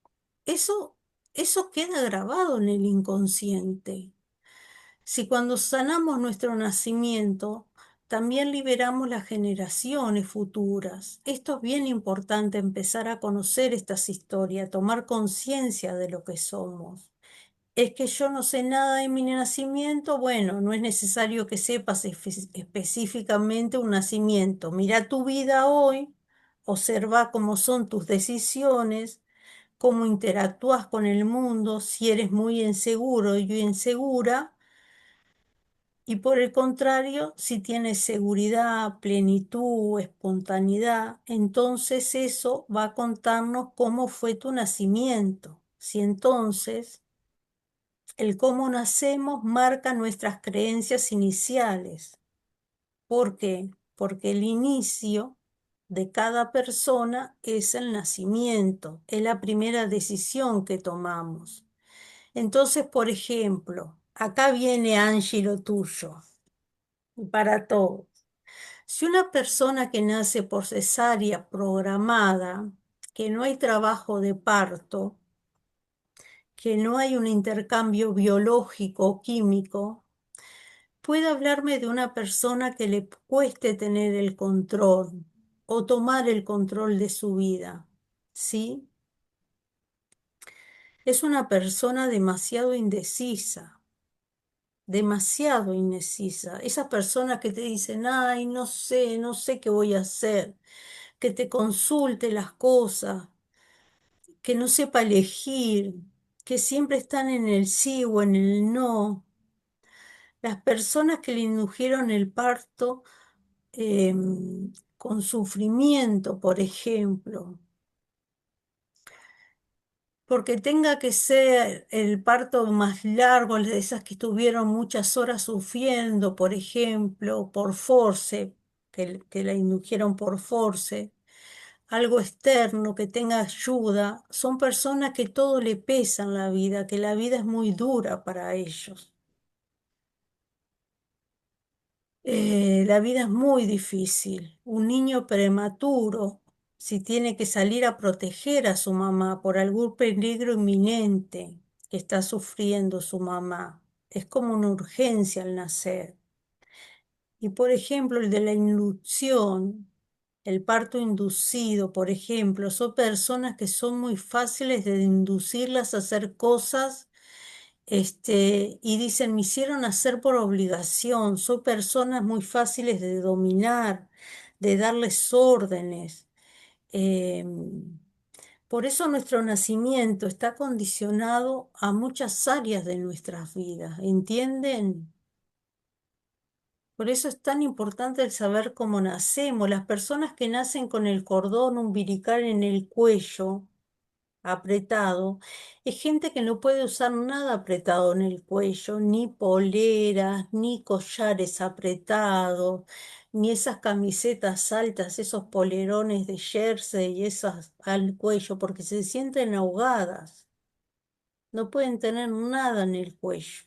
eso, eso queda grabado en el inconsciente. Si cuando sanamos nuestro nacimiento, también liberamos las generaciones futuras. Esto es bien importante, empezar a conocer estas historias, tomar conciencia de lo que somos. Es que yo no sé nada de mi nacimiento, bueno, no es necesario que sepas específicamente un nacimiento. Mira tu vida hoy, observa cómo son tus decisiones, cómo interactúas con el mundo, si eres muy inseguro y insegura, y por el contrario, si tienes seguridad, plenitud, espontaneidad, entonces eso va a contarnos cómo fue tu nacimiento. Si entonces el cómo nacemos marca nuestras creencias iniciales. ¿Por qué? Porque el inicio de cada persona es el nacimiento, es la primera decisión que tomamos. Entonces, por ejemplo, acá viene Angie lo tuyo, para todos. Si una persona que nace por cesárea programada, que no hay trabajo de parto, que no hay un intercambio biológico o químico, puede hablarme de una persona que le cueste tener el control o tomar el control de su vida, ¿sí? Es una persona demasiado indecisa, demasiado indecisa. Esas personas que te dicen, ay, no sé, no sé qué voy a hacer, que te consulte las cosas, que no sepa elegir, que siempre están en el sí o en el no. Las personas que le indujeron el parto con sufrimiento, por ejemplo, porque tenga que ser el parto más largo, de esas que estuvieron muchas horas sufriendo, por ejemplo, por force, que la indujeron por force, algo externo, que tenga ayuda, son personas que todo le pesa en la vida, que la vida es muy dura para ellos. La vida es muy difícil. Un niño prematuro, si tiene que salir a proteger a su mamá por algún peligro inminente que está sufriendo su mamá, es como una urgencia al nacer. Y por ejemplo, el de la inducción, el parto inducido, por ejemplo, son personas que son muy fáciles de inducirlas a hacer cosas, y dicen, me hicieron hacer por obligación. Son personas muy fáciles de dominar, de darles órdenes. Por eso nuestro nacimiento está condicionado a muchas áreas de nuestras vidas, ¿entienden? Por eso es tan importante el saber cómo nacemos. Las personas que nacen con el cordón umbilical en el cuello apretado, es gente que no puede usar nada apretado en el cuello, ni poleras, ni collares apretados, ni esas camisetas altas, esos polerones de jersey y esas al cuello, porque se sienten ahogadas. No pueden tener nada en el cuello,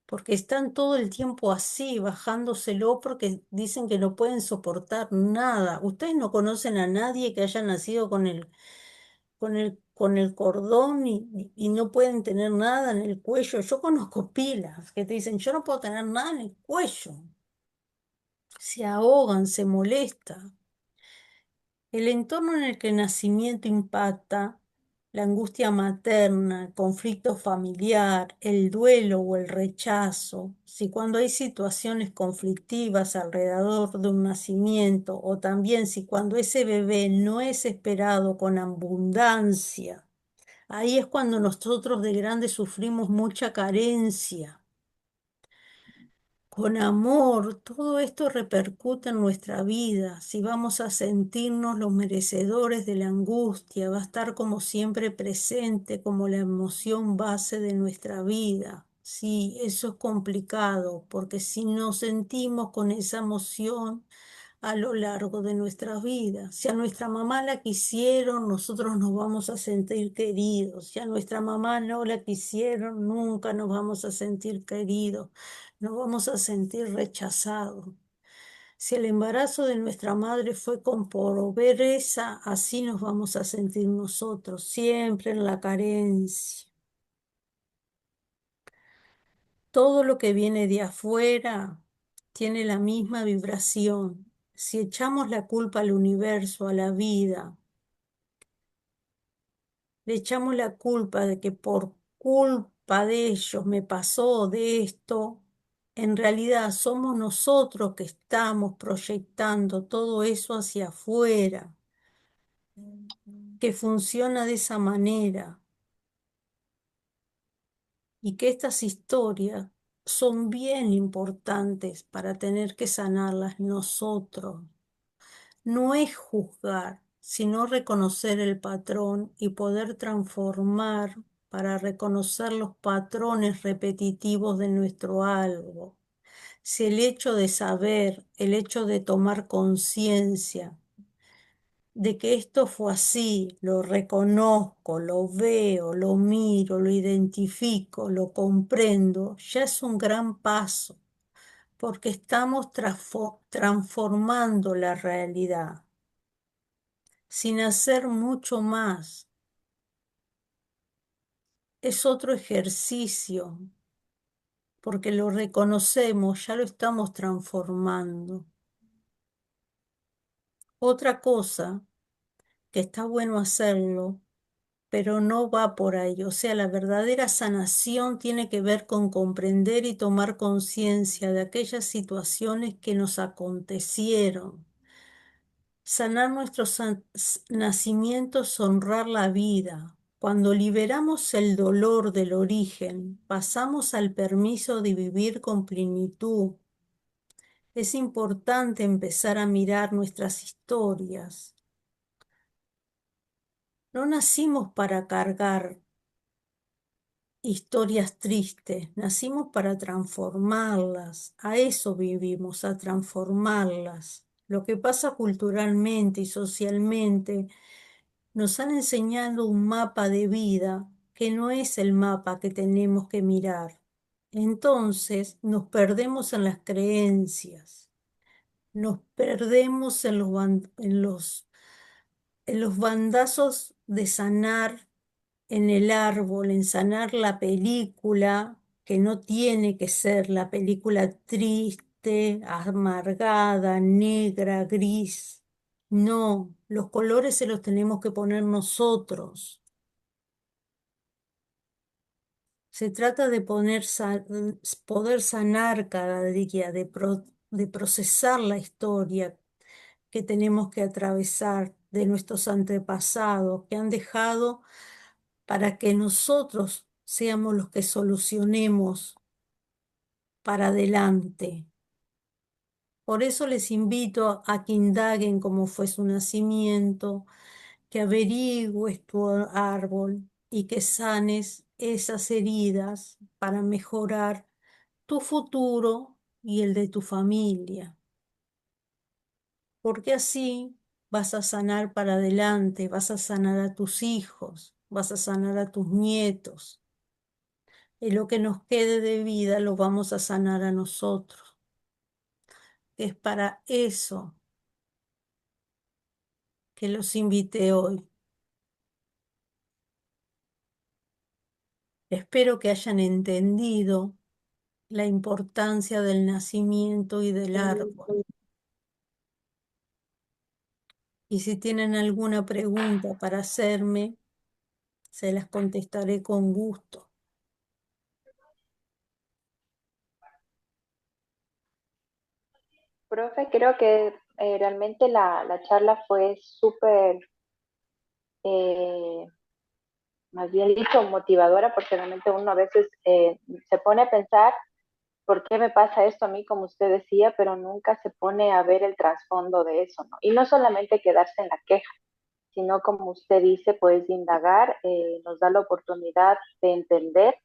porque están todo el tiempo así, bajándoselo, porque dicen que no pueden soportar nada. Ustedes no conocen a nadie que haya nacido con el cordón y no pueden tener nada en el cuello. Yo conozco pilas que te dicen, yo no puedo tener nada en el cuello. Se ahogan, se molesta. El entorno en el que el nacimiento impacta, la angustia materna, el conflicto familiar, el duelo o el rechazo, si cuando hay situaciones conflictivas alrededor de un nacimiento, o también si cuando ese bebé no es esperado con abundancia. Ahí es cuando nosotros de grandes sufrimos mucha carencia. Con amor, todo esto repercute en nuestra vida. Si vamos a sentirnos los merecedores de la angustia, va a estar como siempre presente como la emoción base de nuestra vida. Sí, eso es complicado, porque si nos sentimos con esa emoción, a lo largo de nuestra vida. Si a nuestra mamá la quisieron, nosotros nos vamos a sentir queridos. Si a nuestra mamá no la quisieron, nunca nos vamos a sentir queridos. Nos vamos a sentir rechazados. Si el embarazo de nuestra madre fue con pobreza, así nos vamos a sentir nosotros, siempre en la carencia. Todo lo que viene de afuera tiene la misma vibración. Si echamos la culpa al universo, a la vida, le echamos la culpa de que por culpa de ellos me pasó de esto, en realidad somos nosotros que estamos proyectando todo eso hacia afuera, que funciona de esa manera y que estas historias son bien importantes para tener que sanarlas nosotros. No es juzgar, sino reconocer el patrón y poder transformar para reconocer los patrones repetitivos de nuestro algo. Si el hecho de saber, el hecho de tomar conciencia de que esto fue así, lo reconozco, lo veo, lo miro, lo identifico, lo comprendo, ya es un gran paso, porque estamos transformando la realidad sin hacer mucho más. Es otro ejercicio, porque lo reconocemos, ya lo estamos transformando. Otra cosa que está bueno hacerlo, pero no va por ahí. O sea, la verdadera sanación tiene que ver con comprender y tomar conciencia de aquellas situaciones que nos acontecieron. Sanar nuestros nacimientos, honrar la vida. Cuando liberamos el dolor del origen, pasamos al permiso de vivir con plenitud. Es importante empezar a mirar nuestras historias. No nacimos para cargar historias tristes, nacimos para transformarlas. A eso vivimos, a transformarlas. Lo que pasa culturalmente y socialmente nos han enseñado un mapa de vida que no es el mapa que tenemos que mirar. Entonces nos perdemos en las creencias, nos perdemos en los bandazos de sanar en el árbol, en sanar la película, que no tiene que ser la película triste, amargada, negra, gris. No, los colores se los tenemos que poner nosotros. Se trata de poder sanar cada día, de procesar la historia que tenemos que atravesar de nuestros antepasados, que han dejado para que nosotros seamos los que solucionemos para adelante. Por eso les invito a que indaguen cómo fue su nacimiento, que averigües tu árbol y que sanes esas heridas para mejorar tu futuro y el de tu familia. Porque así vas a sanar para adelante, vas a sanar a tus hijos, vas a sanar a tus nietos. Y lo que nos quede de vida lo vamos a sanar a nosotros. Es para eso que los invité hoy. Espero que hayan entendido la importancia del nacimiento y del árbol. Y si tienen alguna pregunta para hacerme, se las contestaré con gusto. Profe, creo que realmente la charla fue súper, eh, más bien dicho, motivadora, porque realmente uno a veces se pone a pensar por qué me pasa esto a mí, como usted decía, pero nunca se pone a ver el trasfondo de eso, ¿no? Y no solamente quedarse en la queja, sino como usted dice, pues indagar, nos da la oportunidad de entender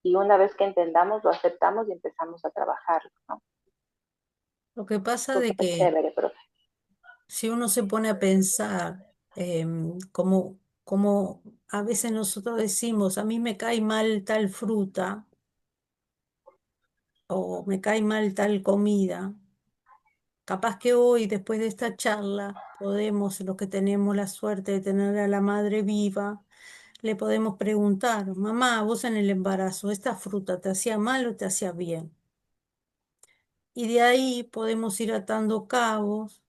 y una vez que entendamos, lo aceptamos y empezamos a trabajarlo, ¿no? Lo que pasa de Súper que chévere, profe. si uno se pone a pensar, como a veces nosotros decimos, a mí me cae mal tal fruta o me cae mal tal comida, capaz que hoy, después de esta charla, podemos, los que tenemos la suerte de tener a la madre viva, le podemos preguntar, mamá, vos en el embarazo, ¿esta fruta te hacía mal o te hacía bien? Y de ahí podemos ir atando cabos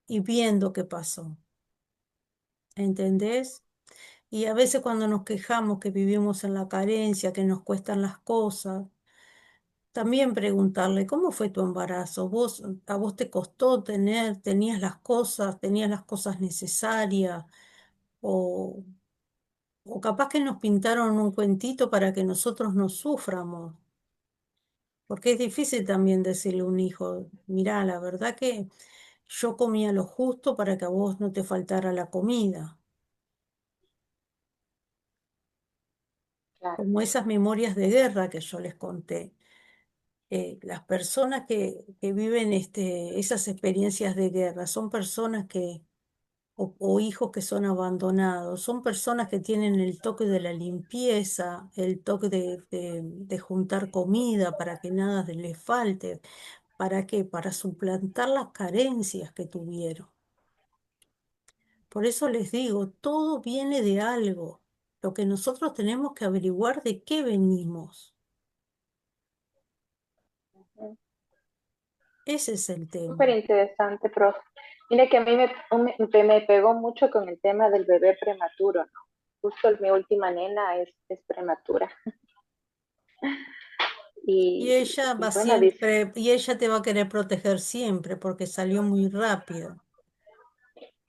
y viendo qué pasó. ¿Entendés? Y a veces cuando nos quejamos que vivimos en la carencia, que nos cuestan las cosas, también preguntarle, ¿cómo fue tu embarazo? ¿A vos te costó tenías las cosas necesarias? O, o capaz que nos pintaron un cuentito para que nosotros no suframos. Porque es difícil también decirle a un hijo, mirá, la verdad que yo comía lo justo para que a vos no te faltara la comida. Claro. Como esas memorias de guerra que yo les conté. Las personas que viven esas experiencias de guerra son personas o hijos que son abandonados, son personas que tienen el toque de la limpieza, el toque de juntar comida para que nada les falte. ¿Para qué? Para suplantar las carencias que tuvieron. Por eso les digo, todo viene de algo. Lo que nosotros tenemos que averiguar de qué venimos. Ese es el Súper tema. interesante, profe. Mire que a mí me pegó mucho con el tema del bebé prematuro, ¿no? Justo mi última nena es prematura. Y Y, ella y va bueno, dice, siempre, y ella te va a querer proteger siempre porque salió muy rápido.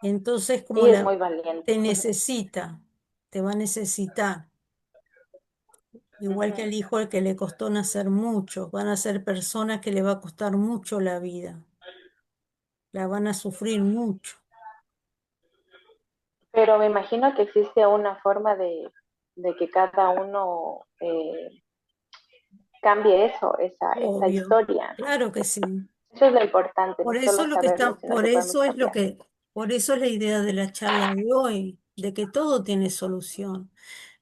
Entonces, como sí, es muy valiente. te necesita, te va a necesitar. Igual que Ujú. al hijo al que le costó nacer mucho, van a ser personas que le va a costar mucho la vida, la van a sufrir mucho. Pero me imagino que existe una forma de que cada uno cambie eso, esa Obvio, historia, ¿no? claro que sí. Eso es lo importante, Por no eso solo es lo que saberlo, está, sino que podemos cambiar. por eso es la idea de la charla de hoy, de que todo tiene solución.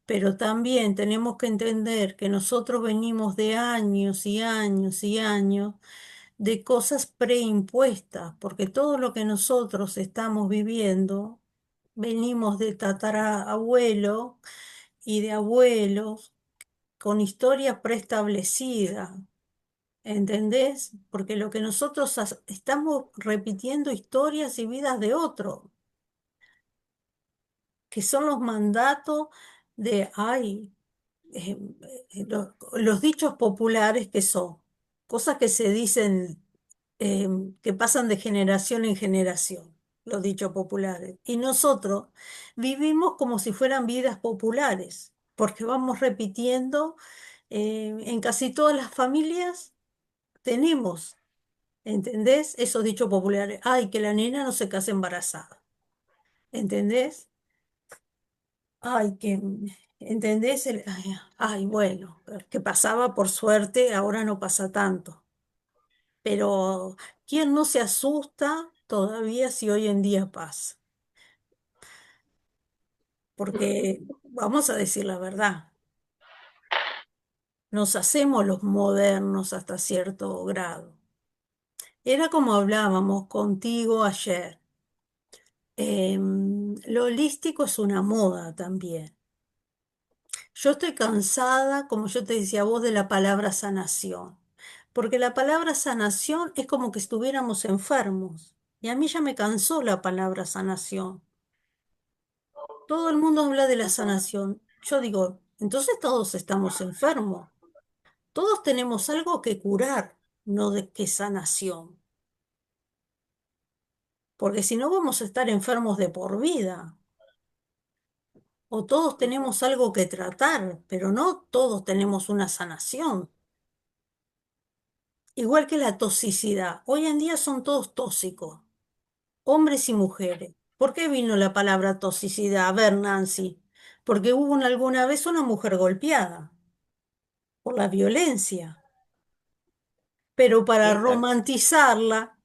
Pero también tenemos que entender que nosotros venimos de años y años y años de cosas preimpuestas, porque todo lo que nosotros estamos viviendo, venimos de tatarabuelo y de abuelos con historias preestablecidas. ¿Entendés? Porque lo que nosotros estamos repitiendo historias y vidas de otros, que son los mandatos de, ay, eh, los dichos populares que son, cosas que se dicen, eh, que pasan de generación en generación, los dichos populares. Y nosotros vivimos como si fueran vidas populares, porque vamos repitiendo en casi todas las familias. tenemos, ¿entendés? Esos dichos populares, ay, que la nena no se case embarazada, ¿entendés? Ay, que, ¿entendés? Ay, bueno, que pasaba por suerte, ahora no pasa tanto. Pero, ¿quién no se asusta todavía si hoy en día pasa? Porque, vamos a decir la verdad, nos hacemos los modernos hasta cierto grado. Era como hablábamos contigo ayer. Lo holístico es una moda también. Yo estoy cansada, como yo te decía a vos, de la palabra sanación, porque la palabra sanación es como que estuviéramos enfermos, y a mí ya me cansó la palabra sanación. Todo el mundo habla de la sanación. Yo digo, entonces todos estamos enfermos, todos tenemos algo que curar, no de qué sanación, porque si no vamos a estar enfermos de por vida. O todos tenemos algo que tratar, pero no todos tenemos una sanación. Igual que la toxicidad. Hoy en día son todos tóxicos, hombres y mujeres. ¿Por qué vino la palabra toxicidad? A ver, Nancy, porque hubo alguna vez una mujer golpeada por la violencia, pero para Exacto. romantizarla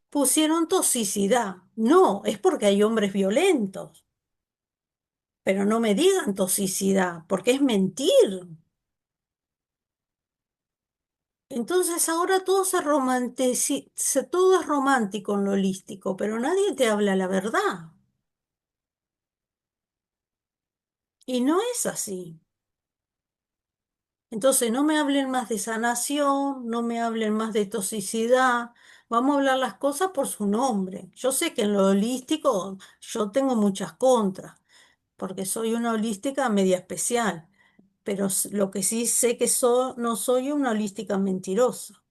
pusieron toxicidad. No, es porque hay hombres violentos, pero no me digan toxicidad, porque es mentir. Entonces ahora todo todo es romántico en lo holístico, pero nadie te habla la verdad. Y no es así. Entonces no me hablen más de sanación, no me hablen más de toxicidad. Vamos a hablar las cosas por su nombre. Yo sé que en lo holístico yo tengo muchas contras, porque soy una holística media especial, pero lo que sí sé que no soy una holística mentirosa.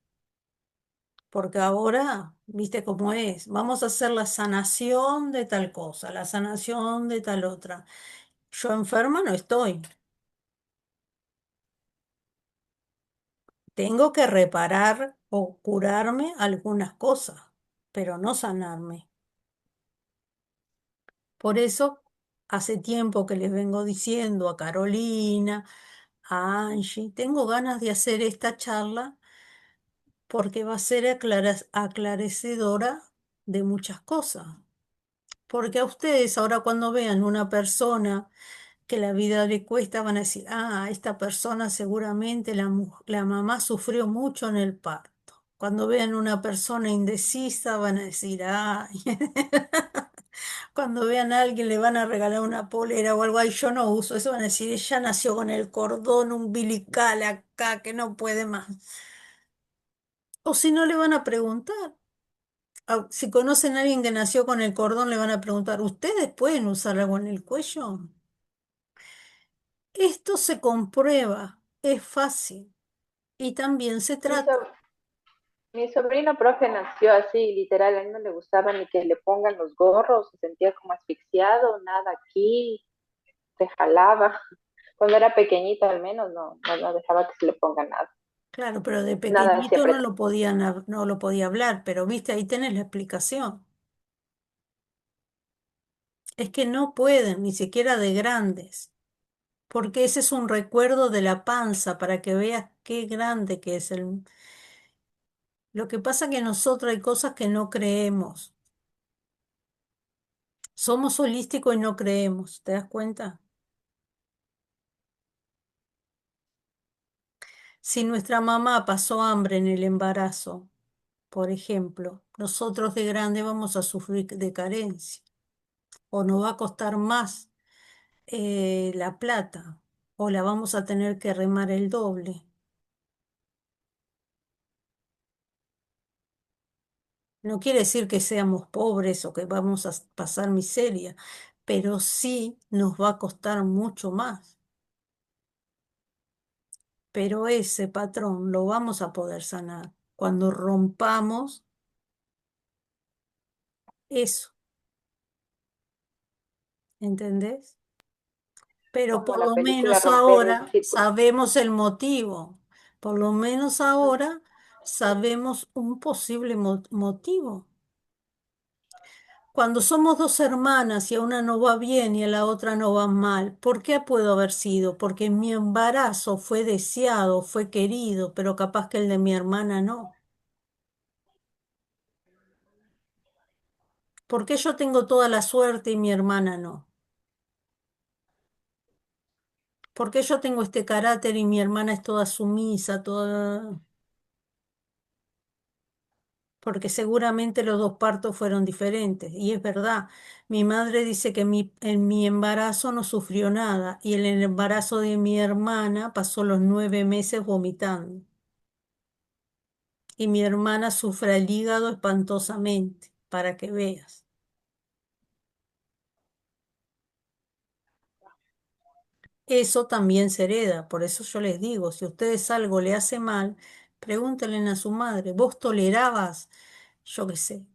Porque ahora, viste cómo es, vamos a hacer la sanación de tal cosa, la sanación de tal otra. Yo enferma no estoy. Tengo que reparar o curarme algunas cosas, pero no sanarme. Por eso, hace tiempo que les vengo diciendo a Carolina, a Angie, tengo ganas de hacer esta charla porque va a ser aclarecedora de muchas cosas. Porque a ustedes ahora cuando vean una persona que la vida le cuesta, van a decir, ah, esta persona seguramente la mamá sufrió mucho en el parto. Cuando vean una persona indecisa, van a decir, ay. Cuando vean a alguien le van a regalar una polera o algo, ay, yo no uso eso, van a decir, ella nació con el cordón umbilical acá, que no puede más. O si no, le van a preguntar. Si conocen a alguien que nació con el cordón, le van a preguntar, ¿ustedes pueden usar algo en el cuello? Esto se comprueba, es fácil y también se Mi, trata. so- mi sobrino, profe, nació así, literal, a él no le gustaba ni que le pongan los gorros, se sentía como asfixiado, nada aquí, se jalaba. Cuando era pequeñito al menos no dejaba que se le ponga nada. Claro, pero de Nada, pequeñito siempre. no lo podía hablar, pero viste, ahí tenés la explicación. Es que no pueden, ni siquiera de grandes, porque ese es un recuerdo de la panza para que veas qué grande que es el... Lo que pasa que nosotros hay cosas que no creemos. Somos holísticos y no creemos, ¿te das cuenta? Si nuestra mamá pasó hambre en el embarazo, por ejemplo, nosotros de grande vamos a sufrir de carencia o nos va a costar más la plata o la vamos a tener que remar el doble. No quiere decir que seamos pobres o que vamos a pasar miseria, pero sí nos va a costar mucho más. Pero ese patrón lo vamos a poder sanar cuando rompamos eso, ¿entendés? Pero Como por la lo película menos Romper el ahora Círculo. sabemos el motivo. Por lo menos ahora sabemos un posible motivo. Cuando somos dos hermanas y a una no va bien y a la otra no va mal, ¿por qué puedo haber sido? Porque mi embarazo fue deseado, fue querido, pero capaz que el de mi hermana no. ¿Por qué yo tengo toda la suerte y mi hermana no? ¿Por qué yo tengo este carácter y mi hermana es toda sumisa, toda... Porque seguramente los dos partos fueron diferentes. Y es verdad, mi madre dice que en mi embarazo no sufrió nada y en el embarazo de mi hermana pasó los 9 meses vomitando. Y mi hermana sufre el hígado espantosamente, para que veas. Eso también se hereda, por eso yo les digo, si a ustedes algo le hace mal, pregúntenle a su madre, ¿vos tolerabas, yo qué sé,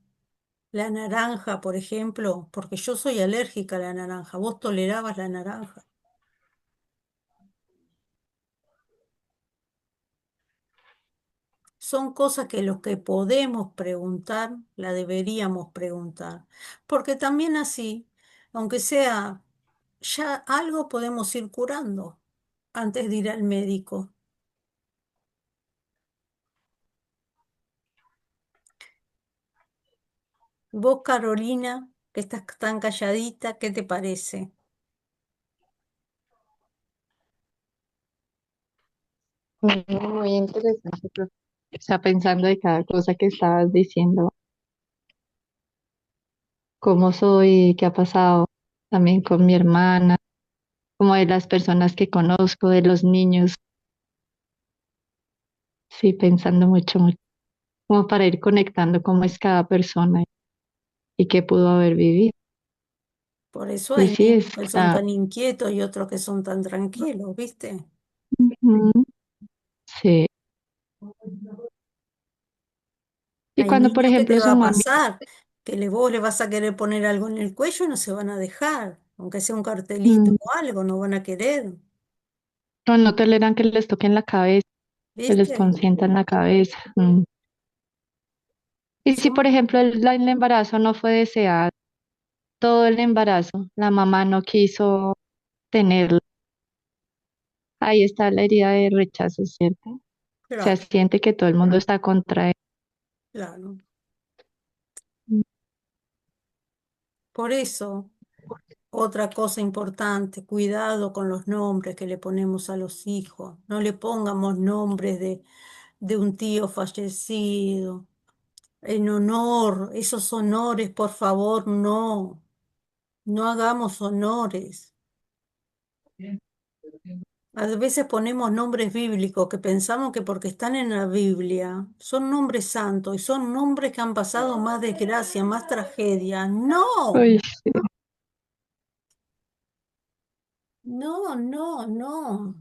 la naranja, por ejemplo? Porque yo soy alérgica a la naranja, ¿vos tolerabas la naranja? Son cosas que los que podemos preguntar, la deberíamos preguntar, porque también así, aunque sea, ya algo podemos ir curando antes de ir al médico. Vos, Carolina, que estás tan calladita, ¿qué te parece? Muy interesante, profe. O sea, pensando de cada cosa que estabas diciendo, cómo soy, qué ha pasado también con mi hermana, como de las personas que conozco, de los niños, sí, pensando mucho, mucho, como para ir conectando cómo es cada persona y qué pudo haber vivido. Por eso Y hay sí, niños que son tan inquietos y otros que son tan tranquilos, ¿viste? ujú, sí. Y Hay cuando, por niños que te ejemplo, va son a muy, pasar, que vos le vas a querer poner algo en el cuello y no se van a dejar, aunque sea un cartelito mm, o algo, no van a querer, no toleran que les toquen la cabeza, que les ¿viste? consientan la cabeza. Y si, por Son, ejemplo, el embarazo no fue deseado, todo el embarazo, la mamá no quiso tenerlo, ahí está la herida de rechazo, ¿cierto? O sea, claro, siente que todo el mundo está contra él. claro. Por eso, otra cosa importante, cuidado con los nombres que le ponemos a los hijos. No le pongamos nombres de un tío fallecido. En honor, esos honores, por favor, no. No hagamos honores. A veces ponemos nombres bíblicos que pensamos que porque están en la Biblia son nombres santos y son nombres que han pasado más desgracia, más tragedia. No, Uy, sí. no, no, no.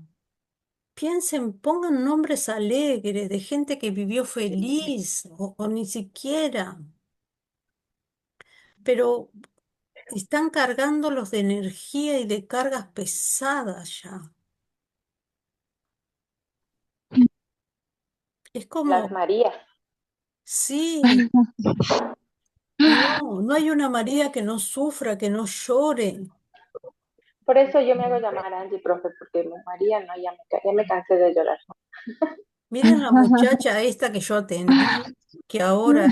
Piensen, pongan nombres alegres de gente que vivió feliz o ni siquiera, pero están cargándolos de energía y de cargas pesadas ya. Es Las como, Marías. sí, no, no hay una María que no sufra, que no llore. Por eso yo me hago llamar Angie, profe, porque María no, ya me cansé de llorar. Miren la muchacha esta que yo atendí, que ahora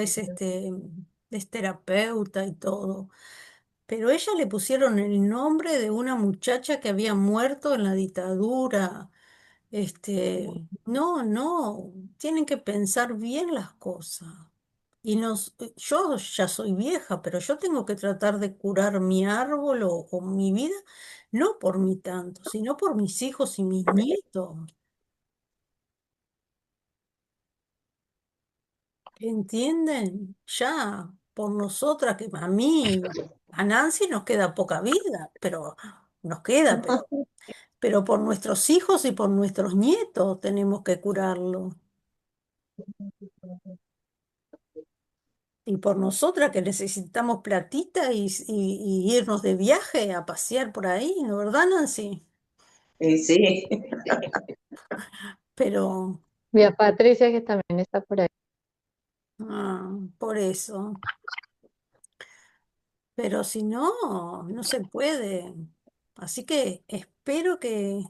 es terapeuta y todo. Pero ella le pusieron el nombre de una muchacha que había muerto en la dictadura. No, no, tienen que pensar bien las cosas. Yo ya soy vieja, pero yo tengo que tratar de curar mi árbol o mi vida, no por mí tanto, sino por mis hijos y mis nietos. ¿Entienden? Ya, por nosotras, que a mí, a Nancy nos queda poca vida, pero nos queda, pero por nuestros hijos y por nuestros nietos tenemos que curarlo. Y por nosotras que necesitamos platita y irnos de viaje a pasear por ahí, ¿no verdad, Nancy? Y sí, pero Vi a Patricia que también está por ahí. por eso. Pero si no, no se puede. Así que espero que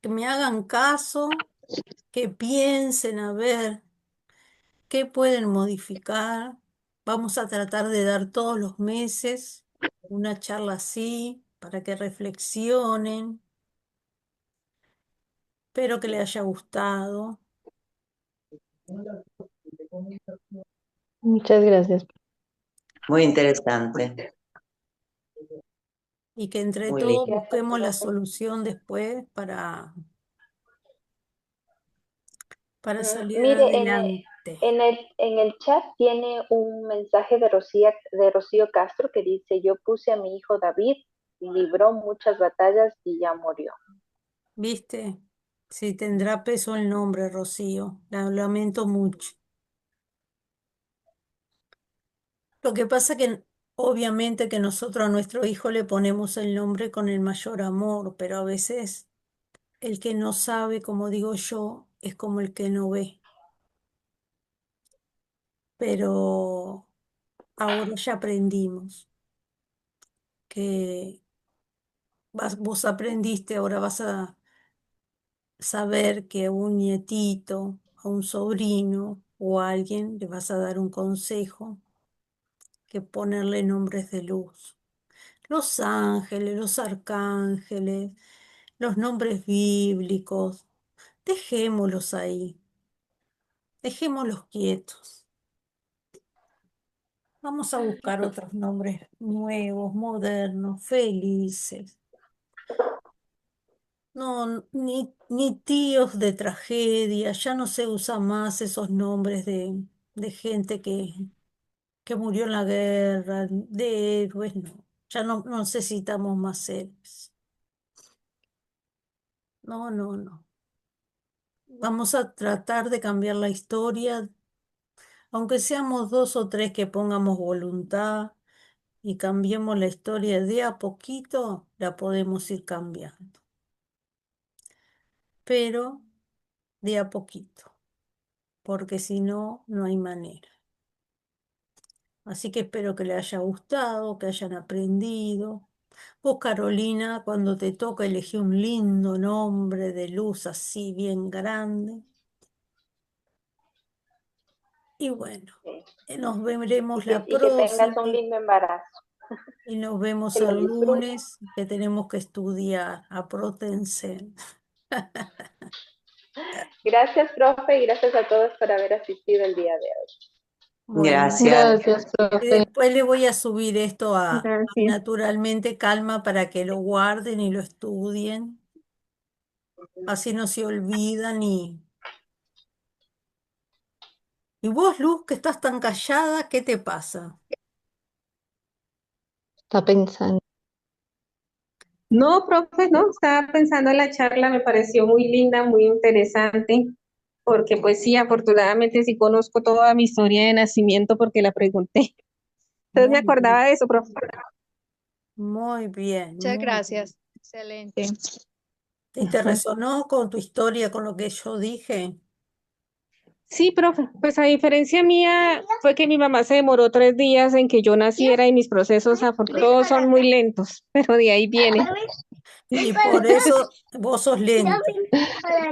me hagan caso, que piensen a ver qué pueden modificar. Vamos a tratar de dar todos los meses una charla así para que reflexionen. Espero que les haya gustado Muchas gracias. Muy interesante, y que entre muy todos lindo. Gracias, busquemos la profe. solución después para salir Mire, adelante. en el chat tiene un mensaje de Rocío Castro que dice, yo puse a mi hijo David, libró muchas batallas y ya murió. ¿Viste? Sí, tendrá peso el nombre, Rocío. La lamento mucho. Lo que pasa que obviamente que nosotros a nuestro hijo le ponemos el nombre con el mayor amor, pero a veces el que no sabe, como digo yo, es como el que no ve. Pero ahora ya aprendimos que vos aprendiste, ahora vas a saber que a un nietito, a un sobrino o a alguien le vas a dar un consejo, que ponerle nombres de luz. Los ángeles, los arcángeles, los nombres bíblicos, dejémoslos ahí, dejémoslos quietos. Vamos a buscar otros nombres nuevos, modernos, felices. No, ni tíos de tragedia, ya no se usa más esos nombres de gente que murió en la guerra, de héroes, no. Ya no necesitamos más héroes. No, no, no. Vamos a tratar de cambiar la historia, aunque seamos dos o tres que pongamos voluntad y cambiemos la historia de a poquito, la podemos ir cambiando, pero de a poquito, porque si no, no hay manera. Así que espero que les haya gustado, que hayan aprendido. Vos, Carolina, cuando te toca elegir un lindo nombre de luz así bien grande. Y bueno, Sí. nos veremos la Y que tengas un próxima. lindo embarazo, Y nos vemos que lo el disfrutes. lunes, que tenemos que estudiar. Aprótense. Gracias, profe, y gracias a todos por haber asistido el día de hoy. Bueno, Gracias. Gracias, y profe. después le voy a subir esto a Gracias. Naturalmente Calma para que lo guarden y lo estudien. Así no se olvidan. Y vos, Luz, que estás tan callada, ¿qué te pasa? Está pensando. No, profe, no, estaba pensando en la charla, me pareció muy linda, muy interesante, porque pues sí, afortunadamente sí conozco toda mi historia de nacimiento porque la pregunté. Entonces me Muy acordaba bien, de eso, profe. muy bien, Muchas muy bien. gracias. Excelente. ¿Y te resonó con tu historia, con lo que yo dije? Sí, profe, pues a diferencia mía fue que mi mamá se demoró 3 días en que yo naciera y mis procesos todos son muy lentos, pero de ahí viene. Y por eso vos sos lenta.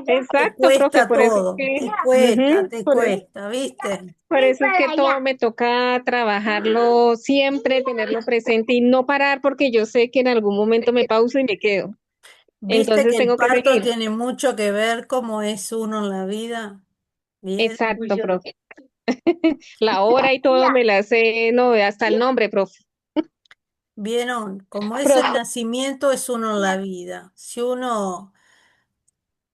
Te Exacto, profe, cuesta por eso es todo, que, te por cuesta, ¿viste? eso es que todo me toca trabajarlo siempre, tenerlo presente y no parar porque yo sé que en algún momento me pauso y me quedo. ¿Viste Entonces que el tengo que parto seguir. tiene mucho que ver cómo es uno en la vida? Bien, Exacto, profe. La hora y todo me la sé, no, hasta el nombre, profe. vieron, como es el Profe, nacimiento, es uno en la vida. Si uno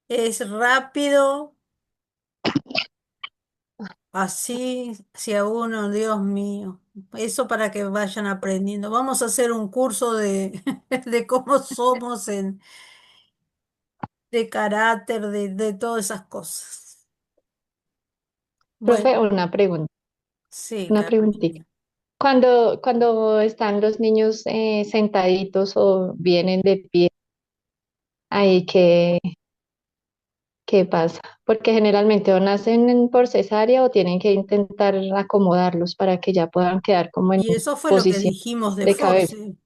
es rápido, así, si a uno, Dios mío, eso para que vayan aprendiendo. Vamos a hacer un curso de cómo somos de carácter, de todas esas cosas. Bueno, Profe, sí, una preguntita. Carolina. Cuando están los niños sentaditos o vienen de pie, ahí que qué pasa, porque generalmente o nacen por cesárea o tienen que intentar acomodarlos para que ya puedan quedar como en Y eso fue lo que posición dijimos de de cabeza. Force.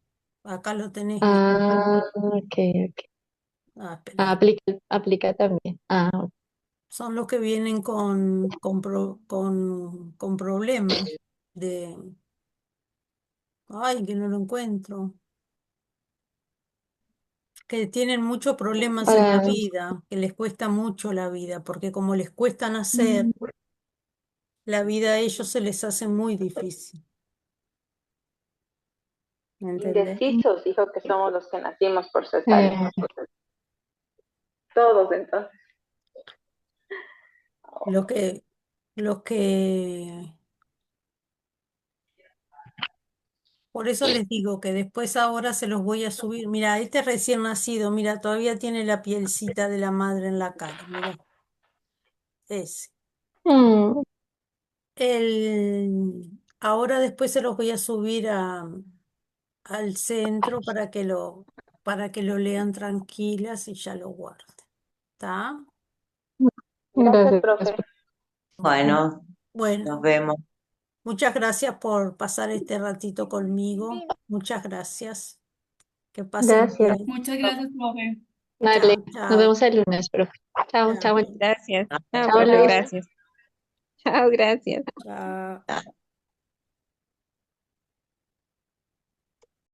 Acá lo tenés, mira. Ah, ok, ok. Ah, Ah, espera. aplica también. Ah, ok. Son los que vienen con problemas de... Ay, que no lo encuentro. Que tienen muchos problemas en la Para, vida, que les cuesta mucho la vida, porque como les cuesta nacer, mm, la vida a ellos se les hace muy difícil. ¿Me entendés? Indecisos, dijo que somos los que nacimos por cesárea. eh, Todos entonces. Lo que, lo que, por eso les digo que después ahora se los voy a subir. Mira, este recién nacido, mira, todavía tiene la pielcita de la madre en la cara, mira, ese. mm, Ahora después se los voy a subir al centro para que lo lean tranquilas y ya lo guarden. ¿Está? Gracias, gracias. profe. Bueno, Bueno, nos bueno, vemos. muchas gracias por pasar este ratito conmigo. Muchas gracias. Que pasen Gracias. bien. Muchas gracias, profe. Dale, Chao, nos chao, vemos el lunes, profe. Chao, chao, chao, Gracias. Chao, chao, profe, Luz. gracias. Chao, gracias. chao.